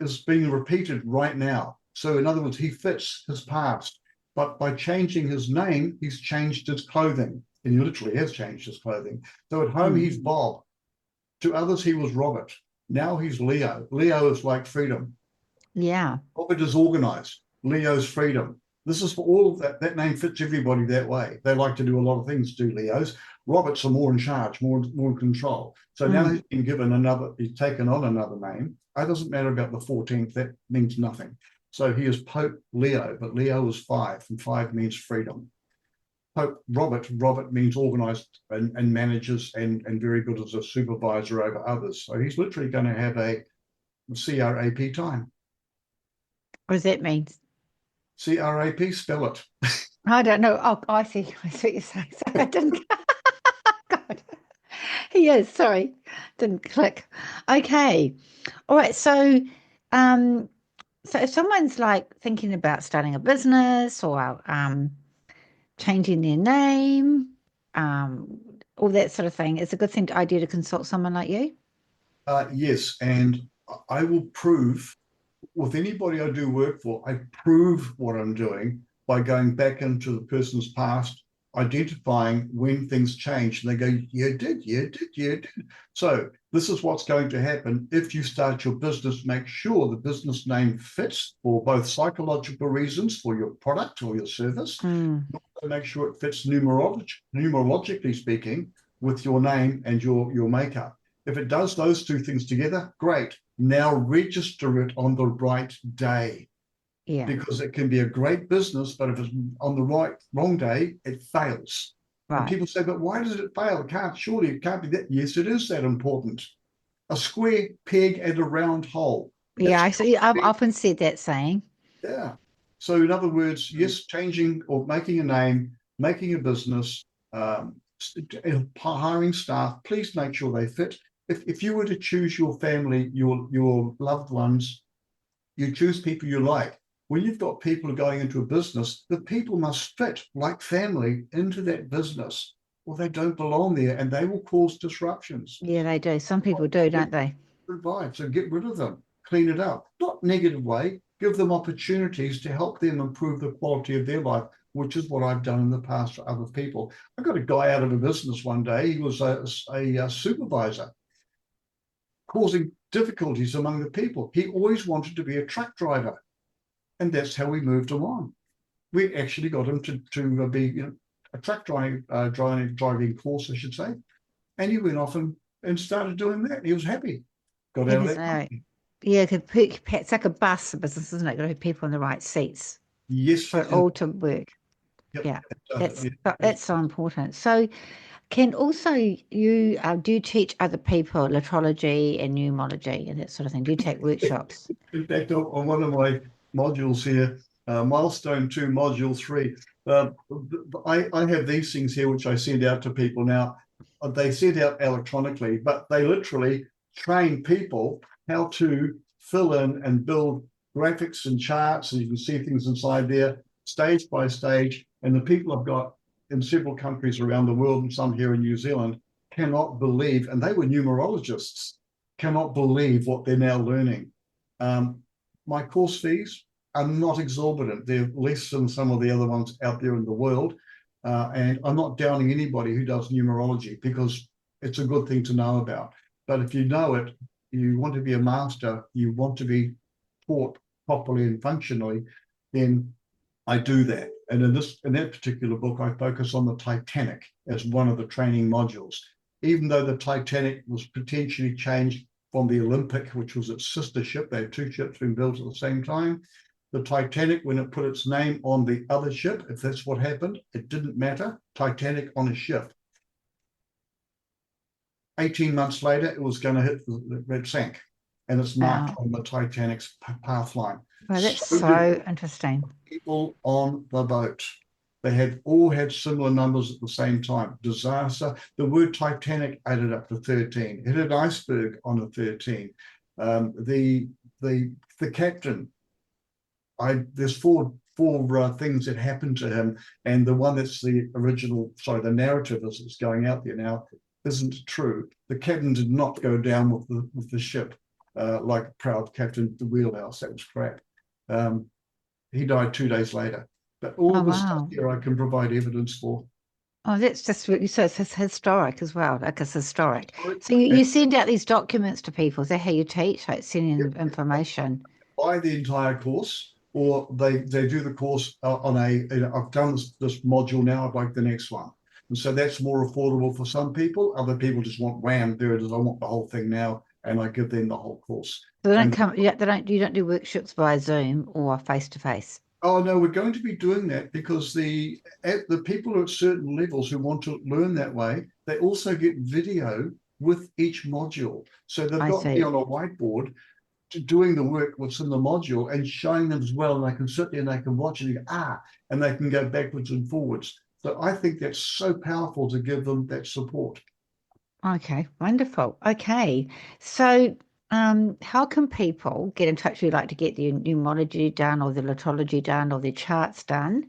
is being repeated right now. So, in other words, he fits his past. But by changing his name, he's changed his clothing. And he literally has changed his clothing. So at home, Mm. he's Bob. To others, he was Robert. Now he's Leo. Leo is like freedom. Yeah. Robert is organized. Leo's freedom. This is for all of that. That name fits everybody that way. They like to do a lot of things, do Leos. Roberts are more in charge, more in control. So now Mm. he's been given he's taken on another name. It doesn't matter about the 14th, that means nothing. So he is Pope Leo, but Leo is 5, and 5 means freedom. Pope Robert means organized and manages and very good as a supervisor over others. So he's literally going to have a CRAP time. What does that mean? CRAP, spell it. I don't know. Oh, I see. I see what you're saying. So I didn't. God. He is. Sorry. Didn't click. Okay. All right. Um, so if someone's like thinking about starting a business or changing their name, um, all that sort of thing, it's a good idea to consult someone like you. Yes, and I will prove with anybody I do work for, I prove what I'm doing by going back into the person's past, identifying when things change. And they go, you did, you did, you did. So this is what's going to happen if you start your business. Make sure the business name fits for both psychological reasons for your product or your service. Mm, Also make sure it fits numerologically speaking with your name and your makeup. If it does those two things together, great. Now register it on the right day yeah. because it can be a great business, but if it's on the wrong day, it fails. And Right. people say, but why does it fail? Surely it can't be that. Yes, it is that important. A square peg and a round hole. Yeah. It's I got see. to I've be, often said that saying. yeah. So in other words, yes, changing or making a name, making a business, hiring staff, please make sure they fit. If you were to choose your family, your loved ones, you choose people you like. When you've got people going into a business, the people must fit like family into that business, or they don't belong there, and they will cause disruptions. Yeah, they do. Some people do, don't they? Provide. So get rid of them, clean it up, not negative way. Give them opportunities to help them improve the quality of their life, which is what I've done in the past for other people. I got a guy out of a business one day. He was a supervisor, causing difficulties among the people. He always wanted to be a truck driver, and that's how we moved him on. we actually got him to be, a truck driving course, I should say. And he went off and started doing that. He was happy. Got It out of is that like, company. yeah, it's like a bus business, isn't it? Got to have people in the right seats Yes, for it all to work. yep. Yeah, Yeah, that's so important. So, can also you do you teach other people Lrology and Numerology and that sort of thing? Do you take workshops? in fact, on one of my modules here, milestone 2, module 3, uh, I have these things here which I send out to people now. They send out electronically, but they literally train people how to fill in and build graphics and charts, and you can see things inside there, stage by stage. And the people I've got in several countries around the world, and some here in New Zealand, cannot believe, and they were numerologists, cannot believe what they're now learning. Um, my course fees are not exorbitant. They're less than some of the other ones out there in the world. And I'm not downing anybody who does numerology because it's a good thing to know about. But if you know it, you want to be a master, you want to be taught properly and functionally, then I do that. And in that particular book, I focus on the Titanic as one of the training modules. Even though the Titanic was potentially changed from the Olympic, which was its sister ship, they had two ships being built at the same time. The Titanic, when it put its name on the other ship, if that's what happened, it didn't matter. Titanic on a ship. 18 months later, it was going to hit it sank, and it's marked Wow, on the Titanic's path line. well, that's So did so interesting. people on the boat. They had all had similar numbers at the same time. Disaster. The word Titanic added up to 13. It had iceberg on a 13. The the captain. There's four things that happened to him, and the one that's the original. Sorry, the narrative as it's going out there now isn't true. The captain did not go down with the ship like a proud captain at the wheelhouse. That was crap. Um, he died 2 days later. But all Oh, of this stuff wow. here I can provide evidence for. Oh, that's just really so it's historic as well. Like it's historic. Sorry. So you And send out these documents to people. Is that how you teach? Like sending yep, them information? buy the entire course, or they do the course on I've done this module now, I'd like the next one. And so that's more affordable for some people. Other people just want wham, there it is. I want the whole thing now, and I give them the whole course. So they don't And come. Yeah, they don't. You don't do workshops via Zoom or face to face. oh no, we're going to be doing that because the people at certain levels who want to learn that way, they also get video with each module. So they've I got me see. on a whiteboard doing the work what's in the module and showing them as well. And they can sit there and they can watch it and go, and they can go backwards and forwards. So I think that's so powerful to give them that support. Okay, wonderful. Okay, so how can people get in touch with you, like to get their numerology done or the Lrology done or their charts done?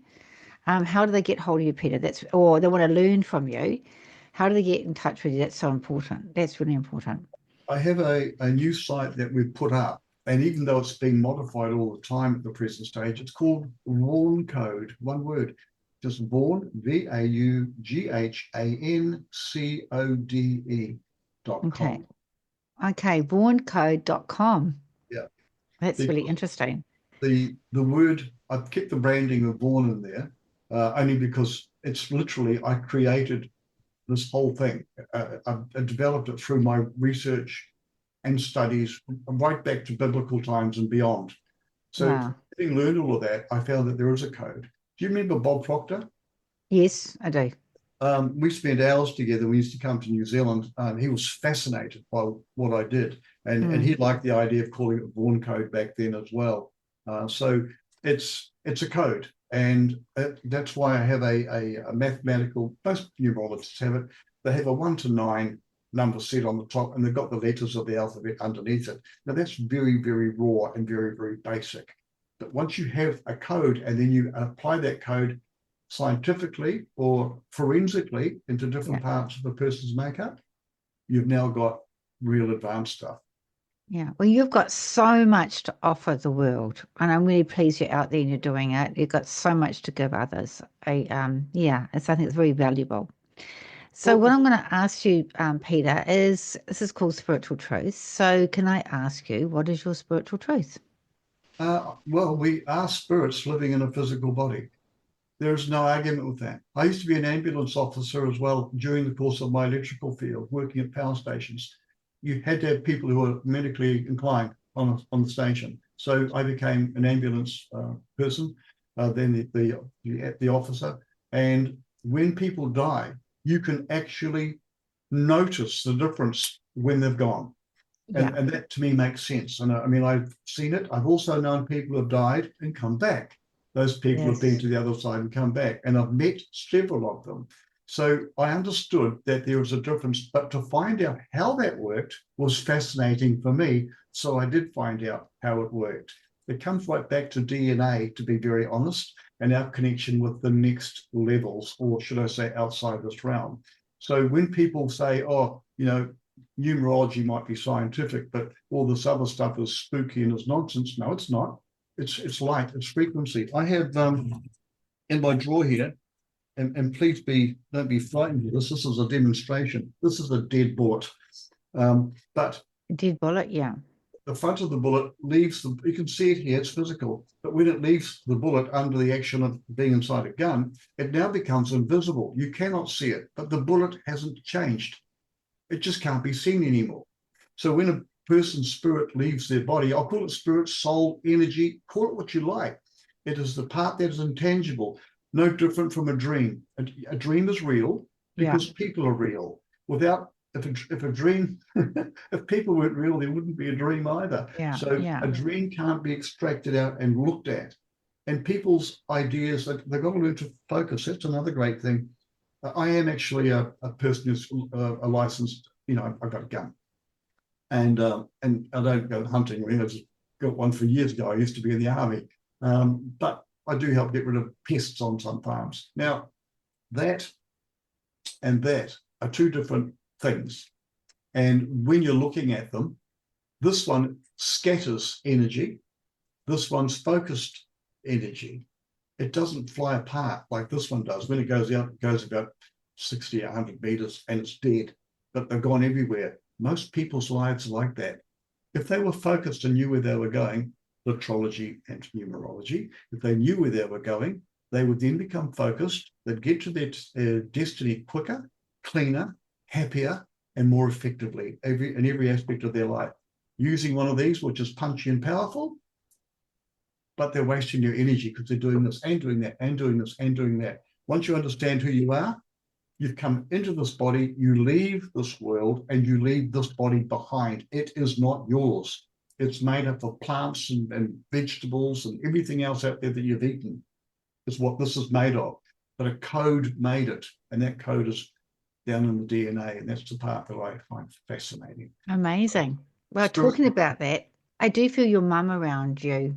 How do they get hold of you, Peter? Or they want to learn from you. How do they get in touch with you? That's so important. That's really important. I have a new site that we've put up, and even though it's being modified all the time at the present stage, it's called Vaughan Code, one word, just Vaughan, Okay. VAUGHANCODE.com. Okay, vaughncode.com. Yeah, That's really because interesting. the word, I've kept the branding of Vaughan in there, only because it's literally, I created this whole thing. I developed it through my research and studies right back to biblical times and beyond. So Wow. having learned all of that, I found that there is a code. Do you remember Bob Proctor? Yes, I do. We spent hours together. We used to come to New Zealand. He was fascinated by what I did, and he Mm. liked the idea of calling it Vaughan Code back then as well. So it's a code, and that's why I have a mathematical. Most numerologists have it. They have a 1 to 9 number set on the top, and they've got the letters of the alphabet underneath it. Now that's very, very raw and very, very basic. But once you have a code, and then you apply that code scientifically or forensically into Yeah. different parts of a person's makeup, you've now got real advanced stuff. Yeah. Well, you've got so much to offer the world, and I'm really pleased you're out there and you're doing it. You've got so much to give others. I think it's very valuable. So what Well, I'm going to ask you, Peter, is this is called spiritual truth. So can I ask you, what is your spiritual truth? well, we are spirits living in a physical body. There's no argument with that. I used to be an ambulance officer as well during the course of my electrical field, working at power stations. You had to have people who were medically inclined on the station. So I became an ambulance person, then the officer. And when people die, you can actually notice the difference when they've gone. Yeah. And that to me makes sense. And I mean, I've seen it. I've also known people who have died and come back. Those people have been Yes. to the other side and come back. And I've met several of them. So I understood that there was a difference, but to find out how that worked was fascinating for me. So I did find out how it worked. It comes right back to DNA, to be very honest, and our connection with the next levels, or should I say outside this realm. So when people say, oh, you know, numerology might be scientific, but all this other stuff is spooky and is nonsense. No, it's not. It's light, it's frequency. I have in my drawer here, and please don't be frightened of this. This is a demonstration. This is a dead bullet. But Dead bullet, yeah. the front of the bullet leaves you can see it here, it's physical, but when it leaves the bullet under the action of being inside a gun, it now becomes invisible. You cannot see it, but the bullet hasn't changed. It just can't be seen anymore. So when a person's spirit leaves their body, I'll call it spirit, soul, energy, call it what you like. It is the part that is intangible, no different from a dream. A dream is real because people are real. Without, if a dream, if people weren't real, there wouldn't be a dream either. So a dream can't be extracted out and looked at. And people's ideas, they've got to learn to focus. That's another great thing. I am actually a person who's a licensed, you know, I've got a gun. And I don't go hunting. I just got one for years ago. I used to be in the army. But I do help get rid of pests on some farms. Now, that and that are two different things. And when you're looking at them, this one scatters energy. This one's focused energy. It doesn't fly apart like this one does. When it goes out, it goes about 60, 100 meters and it's dead, but they've gone everywhere. Most people's lives are like that. If they were focused and knew where they were going, Lrology and numerology, if they knew where they were going, they would then become focused. They'd get to their destiny quicker, cleaner, happier, and more effectively in every aspect of their life. Using one of these, which is punchy and powerful, but they're wasting your energy because they're doing this and doing that and doing this and doing that. Once you understand who you are, you've come into this body, you leave this world, and you leave this body behind. It is not yours. It's made up of plants and vegetables and everything else out there that you've eaten is what this is made of. But a code made it, and that code is down in the DNA, and that's the part that I find fascinating. Amazing. Well, talking about that, I do feel your mum around you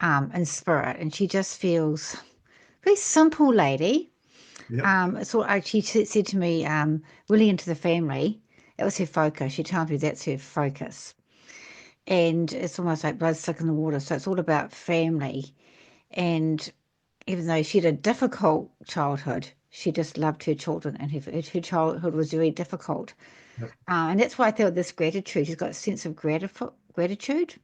in spirit, and she just feels very simple lady. So she said to me, really into the family. That was her focus. She told me that's her focus. And it's almost like blood stuck in the water. So it's all about family. And even though she had a difficult childhood, she just loved her children, and her childhood was very difficult. And that's why I felt this gratitude. She's got a sense of gratitude.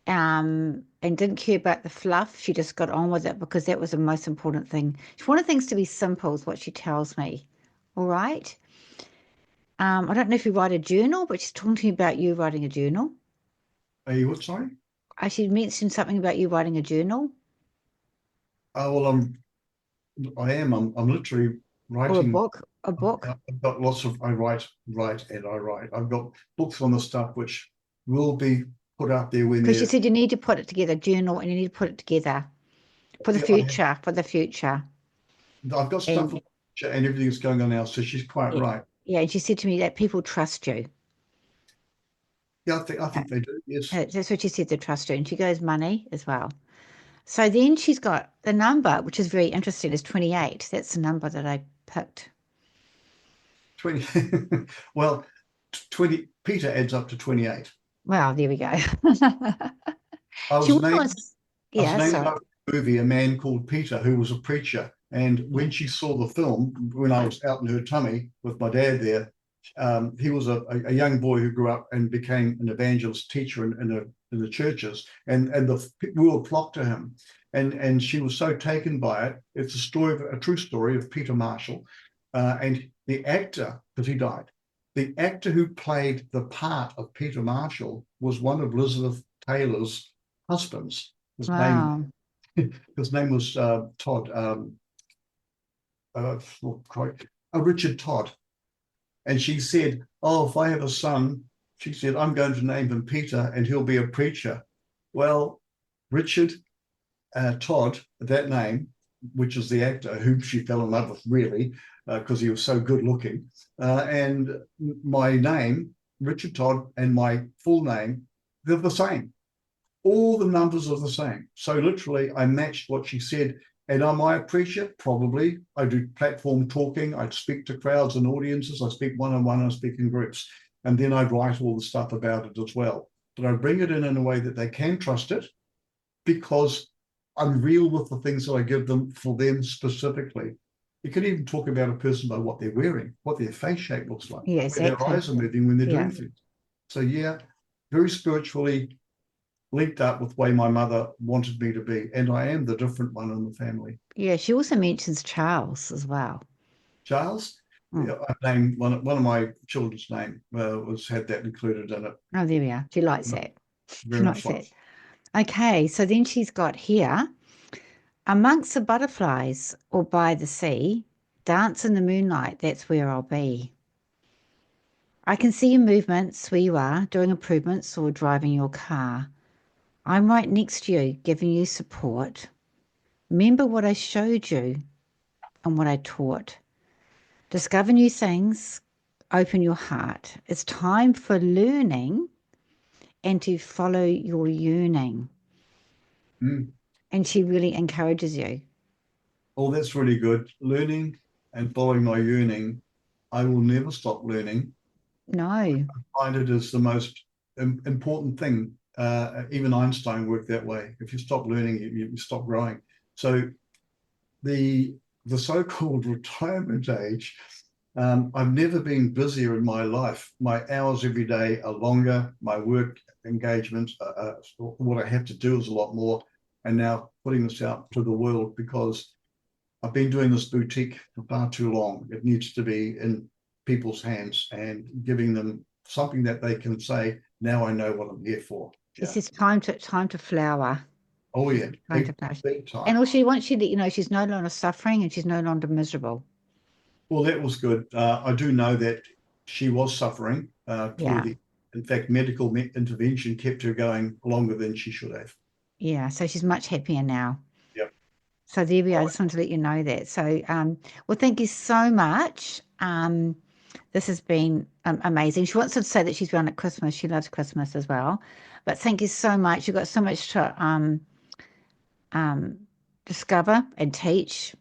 And didn't care about the fluff. She just got on with it because that was the most important thing. She wanted things to be simple, is what she tells me. All right. I don't know if you write a journal, but she's talking to me about you writing a journal. Are you what, sorry? She mentioned something about you writing a journal. Oh, well, I'm literally writing. Or a book. A book. I've got lots of, I write. I've got books on the stuff which will be put out there when Because you said you need to put it together, journal, and you need to put it together for the future, I've got stuff and everything's going on now, so she's quite right. Yeah, and she said to me that people trust you. Yeah, I think they do, yes. That's what she said, they trust you. And she goes money as well. So then she's got the number, which is very interesting, is 28. That's the number that I picked. 20. Well, 20. Peter adds up to 28. Wow, there we go. I was named after a movie, a man called Peter, who was a preacher. And when she saw the film, when I was out in her tummy with my dad there, he was a young boy who grew up and became an evangelist teacher in the churches, and the world flocked to him. And she was so taken by it. It's a true story of Peter Marshall, and the actor, because he died, the actor who played the part of Peter Marshall was one of Elizabeth Taylor's husbands. His Wow. name was Todd, Richard Todd. And she said, "Oh, if I have a son," she said, "I'm going to name him Peter, and he'll be a preacher." Well, Richard Todd, that name, which is the actor whom she fell in love with, really, because he was so good looking. And my name, Richard Todd, and my full name, they're the same. All the numbers are the same. So literally, I matched what she said. And am I a preacher? Probably. I do platform talking. I speak to crowds and audiences. I speak one-on-one. I speak in groups. And then I write all the stuff about it as well. But I bring it in a way that they can trust it, because I'm real with the things that I give them for them specifically. You can even talk about a person by what they're wearing, what their face shape looks like, Yeah, where exactly. their eyes are moving when they're doing things. So yeah, very spiritually linked up with the way my mother wanted me to be. And I am the different one in the family. Yeah, she also mentions Charles as well. Charles, yeah, I named one of my children's name had that included in it. Oh, there we are. She likes that. Very much like. Okay, so then she's got here, amongst the butterflies or by the sea, dance in the moonlight, that's where I'll be. I can see your movements where you are, doing improvements or driving your car. I'm right next to you, giving you support. Remember what I showed you and what I taught. Discover new things, open your heart. It's time for learning and to follow your yearning. And she really encourages you. Oh, that's really good. Learning and following my yearning. I will never stop learning. No. I find it is the most important thing. Even Einstein worked that way. If you stop learning, you stop growing. So the so-called retirement age, I've never been busier in my life. My hours every day are longer. My work engagement, what I have to do is a lot more. And now putting this out to the world, because I've been doing this boutique for far too long. It needs to be in people's hands and giving them something that they can say, now I know what I'm here for. Yeah. It's time to flower. Oh yeah, big time. And also she wants you to, she's no longer suffering and she's no longer miserable. Well, that was good. I do know that she was suffering in fact, medical intervention kept her going longer than she should have. Yeah, so she's much happier now. Yep. So there we are. I just wanted to let you know that. So, well, thank you so much. This has been amazing. She wants to say that she's around at Christmas. She loves Christmas as well. But thank you so much. You've got so much to discover and teach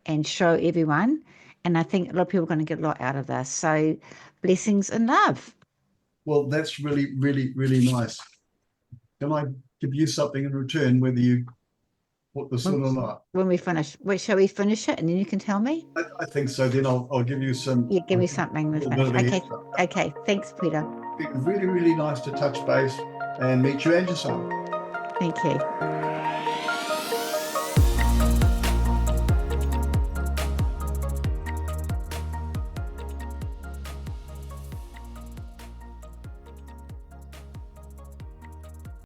and show everyone. And I think a lot of people are going to get a lot out of this. So blessings and love. Well, that's really, really, really nice. Can I give you something in return, whether you put this in or not? When we finish, shall we finish it and then you can tell me? I think so. Then I'll give you some. Yeah, give me something. Okay. Thanks, Peter. It's been really, really nice to touch base and meet you and your son. Thank you.